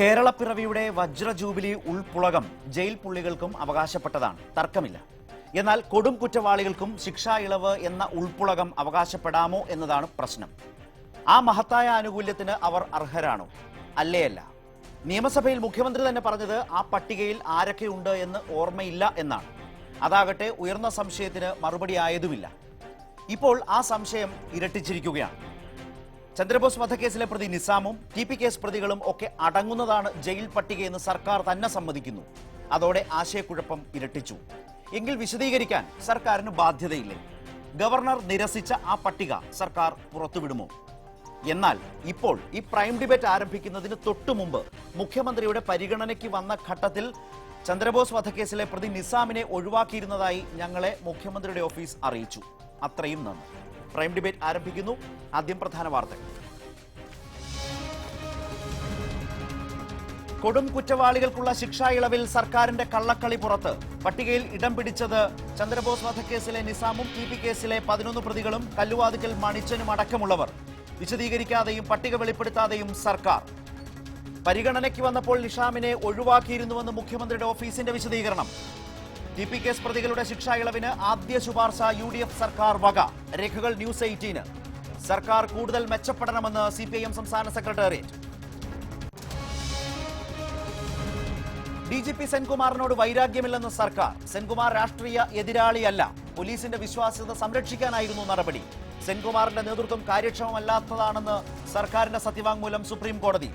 കേരളപ്പിറവിയുടെ വജ്ര jubilee ഉൾപ്പുളകം jail പുള്ളികൾക്കും അവകാശപ്പെട്ടതാണ്, തർക്കമില്ല. എന്നാൽ കൊടും കുറ്റവാളികൾക്കും ശിക്ഷാ ഇളവ് എന്ന ഉൾപ്പുളകം അവകാശപ്പെടാമോ എന്നതാണ് പ്രശ്നം. ആ മഹത്തായ ആനുകൂല്യത്തിന് അവർ അർഹരാണോ? അല്ലേയല്ല. നിയമസഭയിൽ മുഖ്യമന്ത്രി തന്നെ പറഞ്ഞത് ആ പട്ടികയിൽ ആരൊക്കെയുണ്ട് എന്ന് ഓർമ്മയില്ല എന്നാണ്. അതാകട്ടെ ഉയർന്ന സംശയത്തിന് മറുപടി ആയതുമില്ല. ഇപ്പോൾ ആ സംശയം ഇരട്ടിച്ചിരിക്കുകയാണ്. ചന്ദ്രബോസ് വധക്കേസിലെ പ്രതി നിസാമും TP കേസ് പ്രതികളും ഒക്കെ അടങ്ങുന്നതാണ് ജയിൽ പട്ടികയെന്ന് സർക്കാർ തന്നെ സമ്മതിക്കുന്നു. അതോടെ ആശയക്കുഴപ്പം ഇരട്ടിച്ചു. എങ്കിൽ വിശദീകരിക്കാൻ സർക്കാരിന് ബാധ്യതയില്ലേ? ഗവർണർ നിരസിച്ച ആ പട്ടിക സർക്കാർ പുറത്തുവിടുമോ? എന്നാൽ ഇപ്പോൾ ഈ പ്രൈം ഡിബേറ്റ് ആരംഭിക്കുന്നതിന് തൊട്ടു മുമ്പ് മുഖ്യമന്ത്രിയുടെ പരിഗണനയ്ക്ക് വന്ന ഘട്ടത്തിൽ ചന്ദ്രബോസ് വധക്കേസിലെ പ്രതി നിസാമിനെ ഒഴിവാക്കിയിരുന്നതായി ഞങ്ങളെ മുഖ്യമന്ത്രിയുടെ ഓഫീസ് അറിയിച്ചു. അത്രയും നന്ദി. പ്രൈം ഡിബേറ്റ് ആരംഭിക്കുന്നു. ആദ്യം പ്രധാന വാർത്തകൾ. കൊടും കുറ്റവാളികൾക്കുള്ള ശിക്ഷാ ഇളവിൽ സർക്കാരിന്റെ കള്ളക്കളി പുറത്ത്. പട്ടികയിൽ ഇടം പിടിച്ചത് ചന്ദ്രബോസ് വധക്കേസിലെ നിസാമും TP കേസിലെ 11 പ്രതികളും കല്ലുവാതുക്കൽ മണിച്ചനും അടക്കമുള്ളവർ. വിശദീകരിക്കാതെയും പട്ടിക വെളിപ്പെടുത്താതെയും സർക്കാർ. പരിഗണനയ്ക്ക് വന്നപ്പോൾ നിസാമിനെ ഒഴിവാക്കിയിരുന്നുവെന്ന് മുഖ്യമന്ത്രിയുടെ ഓഫീസിന്റെ വിശദീകരണം. TP കേസ് പ്രതികളുടെ ശിക്ഷാ ഇളവിന് ആദ്യ ശുപാർശ UDF സർക്കാർ വക. രേഖകൾ ന്യൂസ് 18. സർക്കാർ കൂടുതൽ മെച്ചപ്പെടണമെന്ന് CPIM സംസ്ഥാന സെക്രട്ടേറിയറ്റ്. DGP സെൻകുമാറിനോട് വൈരാഗ്യമില്ലെന്ന് സർക്കാർ. സെൻകുമാർ രാഷ്ട്രീയ എതിരാളിയല്ല. പോലീസിന്റെ വിശ്വാസ്യത സംരക്ഷിക്കാനായിരുന്നു നടപടി. സെൻകുമാറിന്റെ നേതൃത്വം കാര്യക്ഷമമല്ലാത്തതാണെന്ന് സർക്കാരിന്റെ സത്യവാങ്മൂലം സുപ്രീം കോടതി.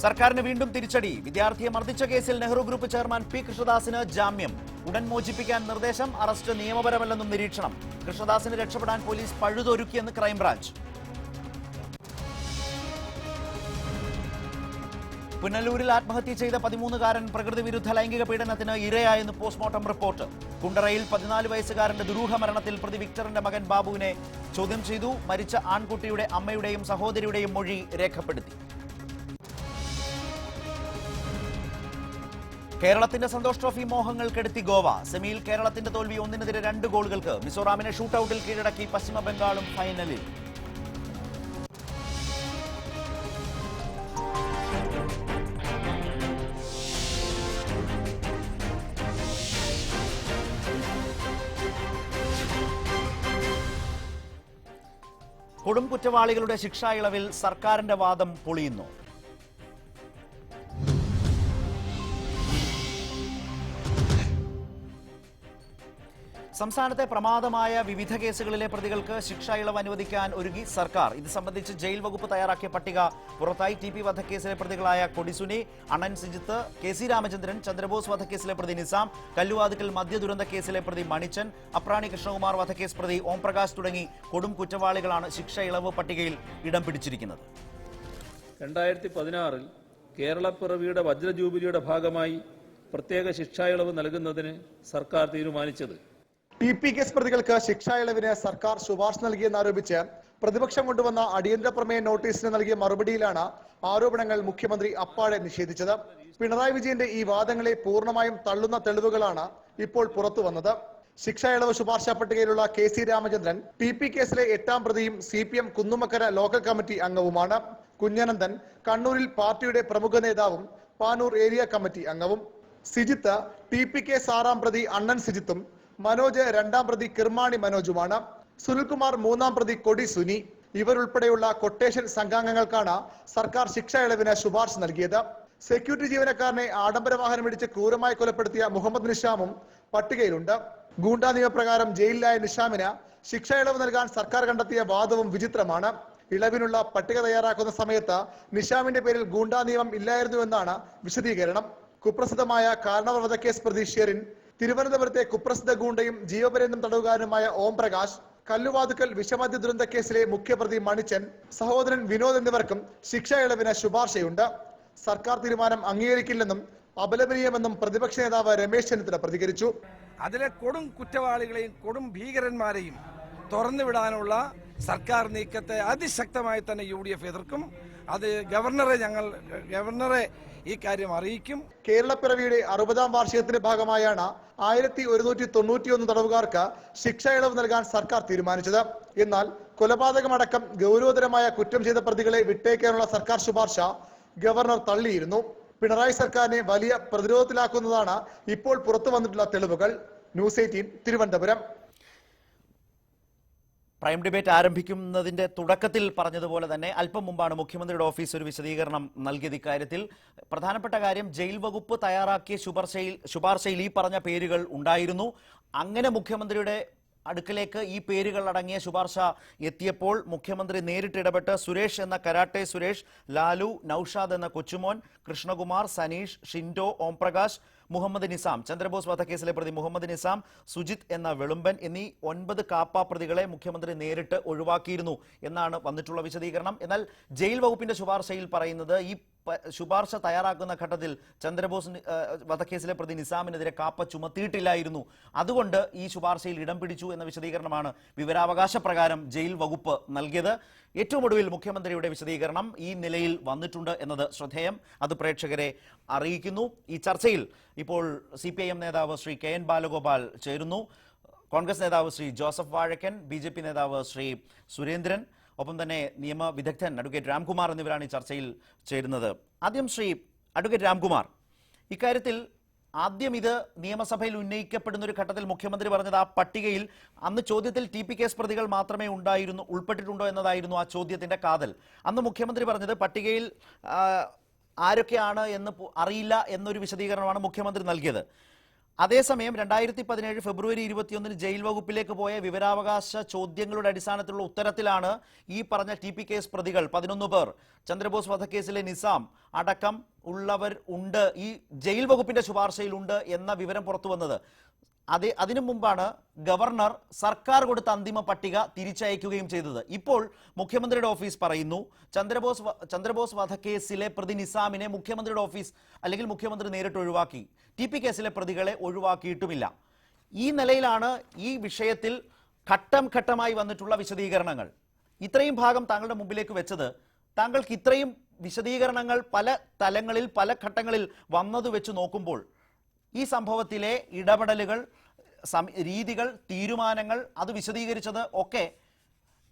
സർക്കാരിന് വീണ്ടും തിരിച്ചടി. വിദ്യാർത്ഥിയെ മർദ്ദിച്ച കേസിൽ നെഹ്റു ഗ്രൂപ്പ് ചെയർമാൻ P കൃഷ്ണദാസിന് ജാമ്യം. ഉടൻ മോചിപ്പിക്കാൻ നിർദ്ദേശം. അറസ്റ്റ് നിയമപരമല്ലെന്നും നിരീക്ഷണം. കൃഷ്ണദാസിന് രക്ഷപ്പെടാൻ പോലീസ് പഴുതൊരുക്കിയെന്ന് ക്രൈംബ്രാഞ്ച്. പുനലൂരിൽ ആത്മഹത്യ ചെയ്ത 13-കാരൻ പ്രകൃതി വിരുദ്ധ ലൈംഗിക പീഡനത്തിന് ഇരയായെന്ന് പോസ്റ്റ്മോർട്ടം റിപ്പോർട്ട്. കുണ്ടറയിൽ 14 വയസ്സുകാരന്റെ ദുരൂഹ മരണത്തിൽ പ്രതി വിക്ടറിന്റെ മകൻ ബാബുവിനെ ചോദ്യം ചെയ്തു. മരിച്ച ആൺകുട്ടിയുടെ അമ്മയുടെയും സഹോദരിയുടെയും മൊഴി രേഖപ്പെടുത്തി. കേരളത്തിന്റെ സന്തോഷ് ട്രോഫി മോഹങ്ങൾ കെടുത്തി ഗോവ. സെമിയിൽ കേരളത്തിന്റെ തോൽവി 1-നെതിരെ 2 ഗോളുകൾക്ക്. മിസോറാമിനെ ഷൂട്ടൌട്ടിൽ കീഴടക്കി പശ്ചിമ ബംഗാളും ഫൈനലിൽ. കൊടും കുറ്റവാളികളുടെ ശിക്ഷാ ഇളവിൽ സർക്കാരിന്റെ വാദം പൊളിയുന്നു. സംസ്ഥാനത്തെ പ്രമാദമായ വിവിധ കേസുകളിലെ പ്രതികൾക്ക് ശിക്ഷാ ഇളവ് അനുവദിക്കാൻ ഒരുങ്ങി സർക്കാർ. ഇത് സംബന്ധിച്ച് ജയിൽ വകുപ്പ് തയ്യാറാക്കിയ പട്ടിക പുറത്തായി. TP വധക്കേസിലെ പ്രതികളായ കൊടിസുനി, അണ്ണൻ സിജിത്ത്, KC രാമചന്ദ്രൻ, ചന്ദ്രബോസ് വധക്കേസിലെ പ്രതി നിസാം, കല്ലുവാതുക്കൽ മദ്യദുരന്ത കേസിലെ പ്രതി മണിച്ചൻ, അപ്രാണി കൃഷ്ണകുമാർ വധക്കേസ് പ്രതി ഓംപ്രകാശ് തുടങ്ങി കൊടും കുറ്റവാളികളാണ് ശിക്ഷാ ഇളവ് പട്ടികയിൽ ഇടം പിടിച്ചിരിക്കുന്നത്. 2016 കേരളപ്പിറവിയുടെ വജ്ര ജൂബിലിയുടെ ഭാഗമായി പ്രത്യേക ശിക്ഷാ ഇളവ് നൽകുന്നതിന് സർക്കാർ തീരുമാനിച്ചത്. TP കേസ് പ്രതികൾക്ക് ശിക്ഷാ ഇളവിന് സർക്കാർ ശുപാർശ നൽകിയെന്നാരോപിച്ച് പ്രതിപക്ഷം കൊണ്ടുവന്ന അടിയന്തര പ്രമേയ നോട്ടീസിന് നൽകിയ മറുപടിയിലാണ് ആരോപണങ്ങൾ മുഖ്യമന്ത്രി അപ്പാടെ നിഷേധിച്ചത്. പിണറായി വിജയന്റെ ഈ വാദങ്ങളെ പൂർണ്ണമായും തള്ളുന്ന തെളിവുകളാണ് ഇപ്പോൾ പുറത്തു വന്നത്. ശിക്ഷാ ഇളവ് ശുപാർശ പട്ടികയിലുള്ള KC രാമചന്ദ്രൻ TP കേസിലെ 8ാം പ്രതിയും CPM കുന്നുമക്കര ലോക്കൽ കമ്മിറ്റി അംഗവുമാണ്. കുഞ്ഞനന്ദൻ കണ്ണൂരിൽ പാർട്ടിയുടെ പ്രമുഖ നേതാവും പാനൂർ ഏരിയ കമ്മിറ്റി അംഗവും. സിജിത്ത് TP കേസ് 6ാം പ്രതി അണ്ണൻ സിജിത്തും മനോജ് 2ാം പ്രതി കിർമാണി മനോജുമാണ്. സുനിൽകുമാർ 3ാം പ്രതി കൊടി സുനി. ഇവരുൾപ്പെടെയുള്ള കൊട്ടേഷൻ സംഘാംഗങ്ങൾക്കാണ് സർക്കാർ ശിക്ഷാ ഇളവിന് ശുപാർശ നൽകിയത്. സെക്യൂരിറ്റി ജീവനക്കാരനെ ആഡംബര വാഹനമിടിച്ച് ക്രൂരമായി കൊലപ്പെടുത്തിയ മുഹമ്മദ് നിഷാമും പട്ടികയിലുണ്ട്. ഗൂണ്ടാ നിയമപ്രകാരം ജയിലിലായ നിഷാമിന് ശിക്ഷാ ഇളവ് നൽകാൻ സർക്കാർ കണ്ടെത്തിയ വാദവും വിചിത്രമാണ്. ഇളവിനുള്ള പട്ടിക തയ്യാറാക്കുന്ന സമയത്ത് നിഷാമിന്റെ പേരിൽ ഗൂണ്ടാ നിയമം ഇല്ലായിരുന്നുവെന്നാണ് വിശദീകരണം. കുപ്രസിദ്ധമായ കാരണവർ വധക്കേസ് പ്രതി ഷെറിൻ, തിരുവനന്തപുരത്തെ കുപ്രസിദ്ധ ഗൂണ്ടയും ജീവപര്യന്തം തടവുകാരനുമായ ഓംപ്രകാശ്, കല്ലുവാതുക്കൽ വിഷമദ്യ ദുരന്ത കേസിലെ മുഖ്യപ്രതി മണിച്ചൻ, സഹോദരൻ വിനോദ് എന്നിവർക്കും ശിക്ഷാ ഇളവിന് ശുപാർശയുണ്ട്. സർക്കാർ തീരുമാനം അംഗീകരിക്കില്ലെന്നും അപലപനീയമെന്നും പ്രതിപക്ഷ നേതാവ് രമേശ് ചെന്നിത്തല പ്രതികരിച്ചു. അതിലെ കൊടും കുറ്റവാളികളെയും കൊടും ഭീകരന്മാരെയും തുറന്നുവിടാനുള്ള സർക്കാർ നീക്കത്തെ അതിശക്തമായി തന്നെ UDF എതിർക്കും. അത് ഗവർണറെ ഈ കാര്യം അറിയിക്കും. കേരളപ്പിറവിയുടെ 60ാം വാർഷികത്തിന്റെ ഭാഗമായാണ് 1191 തടവുകാർക്ക് ശിക്ഷ ഇളവ് നൽകാൻ സർക്കാർ തീരുമാനിച്ചത്. എന്നാൽ കൊലപാതകമടക്കം ഗൗരവതരമായ കുറ്റം ചെയ്ത പ്രതികളെ വിട്ടേക്കാനുള്ള സർക്കാർ ശുപാർശ ഗവർണർ തള്ളിയിരുന്നു. പിണറായി സർക്കാരിനെ വലിയ പ്രതിരോധത്തിലാക്കുന്നതാണ് ഇപ്പോൾ പുറത്തു വന്നിട്ടുള്ള തെളിവുകൾ. ന്യൂസ് 18 തിരുവനന്തപുരം. പ്രൈം ഡിബേറ്റ് ആരംഭിക്കുന്നതിന്റെ തുടക്കത്തിൽ പറഞ്ഞതുപോലെ തന്നെ അല്പം മുമ്പാണ് മുഖ്യമന്ത്രിയുടെ ഓഫീസ് ഒരു വിശദീകരണം നൽകിയത്. ഇക്കാര്യത്തിൽ പ്രധാനപ്പെട്ട കാര്യം, ജയിൽ വകുപ്പ് തയ്യാറാക്കിയ ശുപാർശയിൽ ഈ പറഞ്ഞ പേരുകൾ ഉണ്ടായിരുന്നു. അങ്ങനെ മുഖ്യമന്ത്രിയുടെ അടുക്കലേക്ക് ഈ പേരുകൾ അടങ്ങിയ ശുപാർശ എത്തിയപ്പോൾ മുഖ്യമന്ത്രി നേരിട്ട് ഇടപെട്ട് സുരേഷ് എന്ന കരാട്ടെ സുരേഷ്, ലാലു, നൌഷാദ് എന്ന കൊച്ചുമോൻ, കൃഷ്ണകുമാർ, സനീഷ്, ഷിൻഡോ, ഓംപ്രകാശ്, മുഹമ്മദ് നിസാം, ചന്ദ്രബോസ് വധക്കേസിലെ പ്രതി മുഹമ്മദ് നിസാം, സുജിത് എന്ന വെളുമ്പൻ എന്നീ 9 കാപ്പ പ്രതികളെ മുഖ്യമന്ത്രി നേരിട്ട് ഒഴിവാക്കിയിരുന്നു എന്നാണ് വന്നിട്ടുള്ള വിശദീകരണം. എന്നാൽ ജയിൽ വകുപ്പിന്റെ ശുപാർശയിൽ പറയുന്നത് ഈ ശുപാർശ തയ്യാറാക്കുന്ന ഘട്ടത്തിൽ ചന്ദ്രബോസ് വധക്കേസിലെ പ്രതി നിസാമിനെതിരെ കാപ്പ ചുമത്തിയിട്ടില്ലായിരുന്നു. അതുകൊണ്ട് ഈ ശുപാർശയിൽ ഇടം പിടിച്ചു എന്ന വിശദീകരണമാണ് വിവരാവകാശ പ്രകാരം ജയിൽ വകുപ്പ് നൽകിയത്. ഏറ്റവും ഒടുവിൽ മുഖ്യമന്ത്രിയുടെ വിശദീകരണം ഈ നിലയിൽ വന്നിട്ടുണ്ട് എന്നത് ശ്രദ്ധേയം. അത് പ്രേക്ഷകരെ അറിയിക്കുന്നു. ഈ ചർച്ചയിൽ ഇപ്പോൾ CPIM നേതാവ് ശ്രീ KN ബാലഗോപാൽ ചേരുന്നു. കോൺഗ്രസ് നേതാവ് ശ്രീ ജോസഫ് വാഴക്കൻ, BJP നേതാവ് ശ്രീ സുരേന്ദ്രൻ, ഒപ്പം തന്നെ നിയമ വിദഗ്ധൻ അഡ്വക്കേറ്റ് രാംകുമാർ എന്നിവരാണ് ഈ ചർച്ചയിൽ ചേരുന്നത്. ആദ്യം ശ്രീ അഡ്വക്കേറ്റ് രാംകുമാർ, ഇക്കാര്യത്തിൽ ആദ്യം ഇത് നിയമസഭയിൽ ഉന്നയിക്കപ്പെടുന്ന ഒരു ഘട്ടത്തിൽ മുഖ്യമന്ത്രി പറഞ്ഞത് ആ പട്ടികയിൽ അന്ന് ചോദ്യത്തിൽ TP കേസ് പ്രതികൾ മാത്രമേ ഉൾപ്പെട്ടിട്ടുണ്ടോ എന്നതായിരുന്നു ആ ചോദ്യത്തിന്റെ കാതൽ. അന്ന് മുഖ്യമന്ത്രി പറഞ്ഞത് പട്ടികയിൽ ആരൊക്കെയാണ് എന്ന് അറിയില്ല എന്നൊരു വിശദീകരണമാണ് മുഖ്യമന്ത്രി നൽകിയത്. അതേസമയം 2017 ഫെബ്രുവരി 21 ജയിൽ വകുപ്പിലേക്ക് പോയ വിവരാവകാശ ചോദ്യങ്ങളുടെ അടിസ്ഥാനത്തിലുള്ള ഉത്തരത്തിലാണ് ഈ പറഞ്ഞ TP കേസ് പ്രതികൾ 11 പേർ, ചന്ദ്രബോസ് വധക്കേസിലെ നിസാം അടക്കം ഉള്ളവർ ഉണ്ട്, ഈ ജയിൽ വകുപ്പിന്റെ ശുപാർശയിലുണ്ട് എന്ന വിവരം പുറത്തു വന്നത്. അതിനു മുമ്പാണ് ഗവർണർ സർക്കാർ കൊടുത്ത അന്തിമ പട്ടിക തിരിച്ചയക്കുകയും ചെയ്തത്. ഇപ്പോൾ മുഖ്യമന്ത്രിയുടെ ഓഫീസ് പറയുന്നു ചന്ദ്രബോസ് വധക്കേസിലെ പ്രതി നിസാമിനെ മുഖ്യമന്ത്രിയുടെ ഓഫീസ് അല്ലെങ്കിൽ മുഖ്യമന്ത്രി നേരിട്ട് ഒഴിവാക്കി, TP കേസിലെ പ്രതികളെ ഒഴിവാക്കിയിട്ടുമില്ല. ഈ നിലയിലാണ് ഈ വിഷയത്തിൽ ഘട്ടം ഘട്ടമായി വന്നിട്ടുള്ള വിശദീകരണങ്ങൾ. ഇത്രയും ഭാഗം താങ്കളുടെ മുമ്പിലേക്ക് വെച്ചത് താങ്കൾക്ക് ഇത്രയും വിശദീകരണങ്ങൾ പല തലങ്ങളിൽ പല ഘട്ടങ്ങളിൽ വന്നത് വെച്ച് നോക്കുമ്പോൾ ഈ സംഭവത്തിലെ ഇടപെടലുകൾ, രീതികൾ, തീരുമാനങ്ങൾ അത് വിശദീകരിച്ചത് ഒക്കെ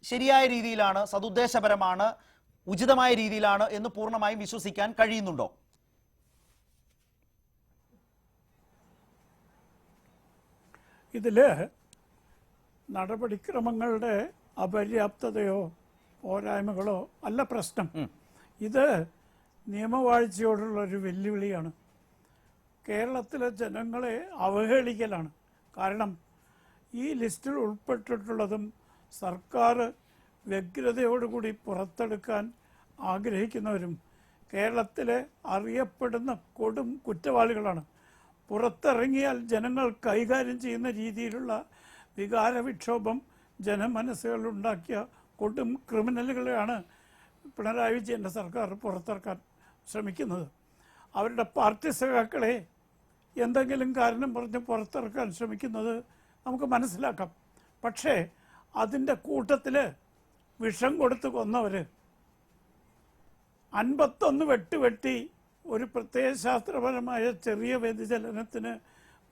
ശരിയായ രീതിയിലാണ്, സതുദ്ദേശപരമാണ്, ഉചിതമായ രീതിയിലാണ് എന്ന് പൂർണ്ണമായും വിശ്വസിക്കാൻ കഴിയുന്നുണ്ടോ? ഇതില് നടപടിക്രമങ്ങളുടെ അപര്യാപ്തതയോ പോരായ്മകളോ അല്ല പ്രശ്നം. ഇത് നിയമവാഴ്ചയോടുള്ള ഒരു വെല്ലുവിളിയാണ്. കേരളത്തിലെ ജനങ്ങളെ അവഹേളിക്കലാണ്. കാരണം ഈ ലിസ്റ്റിൽ ഉൾപ്പെട്ടിട്ടുള്ളതും സർക്കാർ വ്യഗ്രതയോടുകൂടി പുറത്തെടുക്കാൻ ആഗ്രഹിക്കുന്നവരും കേരളത്തിലെ അറിയപ്പെടുന്ന കൊടും കുറ്റവാളികളാണ്. പുറത്തിറങ്ങിയാൽ ജനങ്ങൾ കൈകാര്യം ചെയ്യുന്ന രീതിയിലുള്ള വികാരവിക്ഷോഭം ജനമനസ്സുകളിലുണ്ടാക്കിയ കൊടും ക്രിമിനലുകളെയാണ് പിണറായി വിജയൻ്റെ സർക്കാർ പുറത്തിറക്കാൻ ശ്രമിക്കുന്നത്. അവരുടെ പാർട്ടി സഖാക്കളെ എന്തെങ്കിലും കാരണം പറഞ്ഞ് പുറത്തിറക്കാൻ ശ്രമിക്കുന്നത് നമുക്ക് മനസ്സിലാക്കാം. പക്ഷേ അതിൻ്റെ കൂട്ടത്തിൽ വിഷം കൊടുത്ത് കൊന്നവർ 51 വെട്ടി ഒരു പ്രത്യയശാസ്ത്രപരമായ ചെറിയ വ്യതിചലനത്തിന്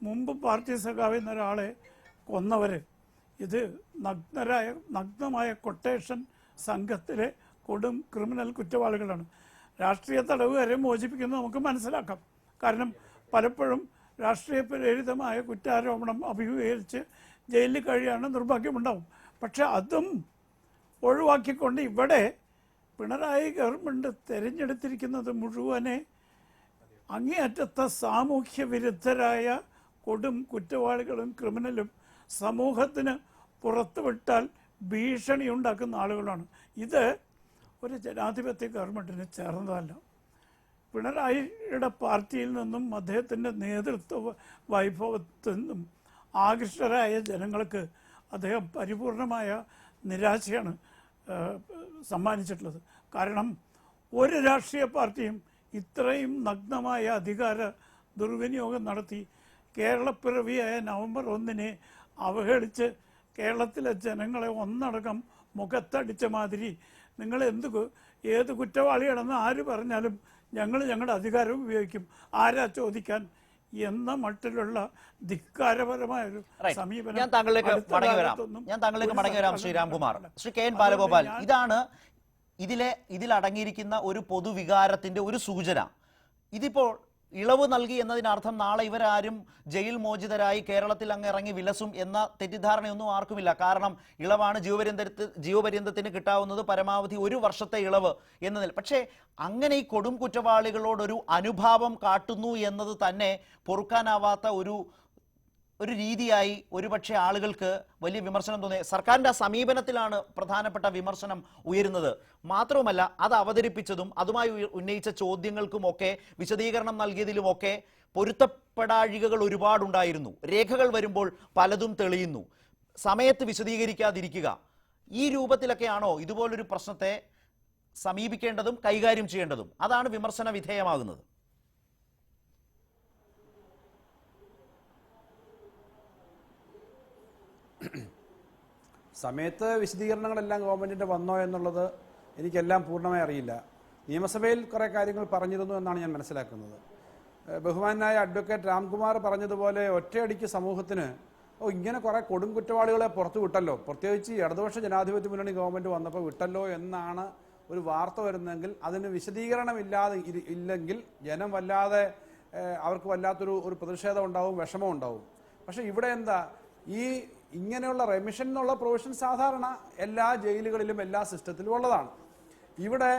മുമ്പ് പാർട്ടി സഖാവെന്ന ഒരാളെ കൊന്നവർ, ഇത് നഗ്നമായ കൊട്ടേഷൻ സംഘത്തിലെ കൊടും ക്രിമിനൽ കുറ്റവാളികളാണ്. രാഷ്ട്രീയ തടവുകാരെ മോചിപ്പിക്കുന്നത് നമുക്ക് മനസ്സിലാക്കാം. കാരണം പലപ്പോഴും രാഷ്ട്രീയ പ്രേരിതമായ കുറ്റാരോപണം അഭിമുഖീകരിച്ച് ജയിലിൽ കഴിയാണ് നിർഭാഗ്യമുണ്ടാവും. പക്ഷെ അതും ഒഴിവാക്കിക്കൊണ്ട് ഇവിടെ പിണറായി ഗവൺമെൻറ് തിരഞ്ഞെടുത്തിരിക്കുന്നത് മുഴുവനെ അങ്ങേയറ്റത്തെ സാമൂഹ്യ വിരുദ്ധരായ കൊടും കുറ്റവാളികളും ക്രിമിനലും സമൂഹത്തിന് പുറത്തുവിട്ടാൽ ഭീഷണി ഉണ്ടാക്കുന്ന ആളുകളാണ്. ഇത് ഒരു ജനാധിപത്യ ഗവൺമെൻറ്റിന് ചേർന്നതല്ല. പിണറായിയുടെ പാർട്ടിയിൽ നിന്നും അദ്ദേഹത്തിൻ്റെ നേതൃത്വ വൈഭവത്തിൽ നിന്നും ആകൃഷ്ടരായ ജനങ്ങൾക്ക് അദ്ദേഹം പരിപൂർണമായ നിരാശയാണ് സമ്മാനിച്ചിട്ടുള്ളത്. കാരണം ഒരു രാഷ്ട്രീയ പാർട്ടിയും ഇത്രയും നഗ്നമായ അധികാര ദുർവിനിയോഗം നടത്തി കേരളപ്പിറവിയായ നവംബർ 1 അവഹേളിച്ച് കേരളത്തിലെ ജനങ്ങളെ ഒന്നടങ്കം മുഖത്തടിച്ച മാതിരി നിങ്ങൾ ഏത് കുറ്റവാളിയാണെന്ന് ആര് പറഞ്ഞാലും ഞങ്ങൾ ഞങ്ങളുടെ അധികാരം ഉപയോഗിക്കും, ആരാ ചോദിക്കാൻ എന്ന മട്ടിലുള്ള ധിക്കാരപരമായ ഒരു Right. സമീപനം ഞാൻ താങ്കളിലേക്ക് അടുത്ത മടങ്ങി വരാം കാലത്തൊന്നും മടങ്ങി വരാം ഒരു ശ്രീ രാംകുമാർ. സർക്കാരിനും ശ്രീ കെ എൻ അതുകൊണ്ട് ബാലഗോപാൽ, ഞാൻ- ഇതാണ് ഇതിലടങ്ങിയിരിക്കുന്ന ഒരു പൊതുവികാരത്തിന്റെ ഒരു സൂചന. ഇതിപ്പോൾ ഇളവ് നൽകി എന്നതിനർത്ഥം നാളെ ഇവരാരും ജയിൽ മോചിതരായി കേരളത്തിൽ അങ്ങ് ഇറങ്ങി വിലസും എന്ന തെറ്റിദ്ധാരണയൊന്നും ആർക്കുമില്ല. കാരണം ഇളവാണ് ജീവപര്യന്തത്തിന് കിട്ടാവുന്നത്, പരമാവധി 1 വർഷത്തെ ഇളവ് എന്നതിൽ. പക്ഷേ അങ്ങനെ ഈ കൊടും കുറ്റവാളികളോടൊരു അനുഭാവം കാട്ടുന്നു എന്നത് തന്നെ പൊറുക്കാനാവാത്ത ഒരു രീതിയായി ഒരുപക്ഷെ ആളുകൾക്ക് വലിയ വിമർശനം തോന്നി. സർക്കാരിന്റെ ആ സമീപനത്തിലാണ് പ്രധാനപ്പെട്ട വിമർശനം ഉയരുന്നത്. മാത്രവുമല്ല, അത് അവതരിപ്പിച്ചതും അതുമായി ഉന്നയിച്ച ചോദ്യങ്ങൾക്കുമൊക്കെ വിശദീകരണം നൽകിയതിലുമൊക്കെ പൊരുത്തപ്പെടാഴികകൾ ഒരുപാടുണ്ടായിരുന്നു. രേഖകൾ വരുമ്പോൾ പലതും തെളിയുന്നു. സമയത്ത് വിശദീകരിക്കാതിരിക്കുക, ഈ രൂപത്തിലൊക്കെയാണോ ഇതുപോലൊരു പ്രശ്നത്തെ സമീപിക്കേണ്ടതും കൈകാര്യം ചെയ്യേണ്ടതും? അതാണ് വിമർശന വിധേയമാകുന്നത്. സമയത്ത് വിശദീകരണങ്ങളെല്ലാം ഗവൺമെൻറ്റിൻ്റെ വന്നോ എന്നുള്ളത് എനിക്കെല്ലാം പൂർണ്ണമായി അറിയില്ല. നിയമസഭയിൽ കുറേ കാര്യങ്ങൾ പറഞ്ഞിരുന്നു എന്നാണ് ഞാൻ മനസ്സിലാക്കുന്നത്. ബഹുമാനായ അഡ്വക്കേറ്റ് രാംകുമാർ പറഞ്ഞതുപോലെ ഒറ്റയടിക്ക് സമൂഹത്തിന് ഇങ്ങനെ കുറേ കൊടും കുറ്റവാളികളെ പുറത്തു വിട്ടല്ലോ, പ്രത്യേകിച്ച് ഇടതുപക്ഷ ജനാധിപത്യ മുന്നണി ഗവൺമെൻറ് വന്നപ്പോൾ വിട്ടല്ലോ എന്നാണ് ഒരു വാർത്ത വരുന്നതെങ്കിൽ അതിന് ഇല്ലെങ്കിൽ ജനം വല്ലാതെ അവർക്ക് വല്ലാത്തൊരു പ്രതിഷേധം ഉണ്ടാവും, വിഷമം ഉണ്ടാവും. പക്ഷേ ഇവിടെ എന്താ, ഈ ഇങ്ങനെയുള്ള റെമിഷൻ എന്നുള്ള പ്രൊവിഷൻ സാധാരണ എല്ലാ ജയിലുകളിലും എല്ലാ സിസ്റ്റത്തിലും ഉള്ളതാണ്. ഇവിടെ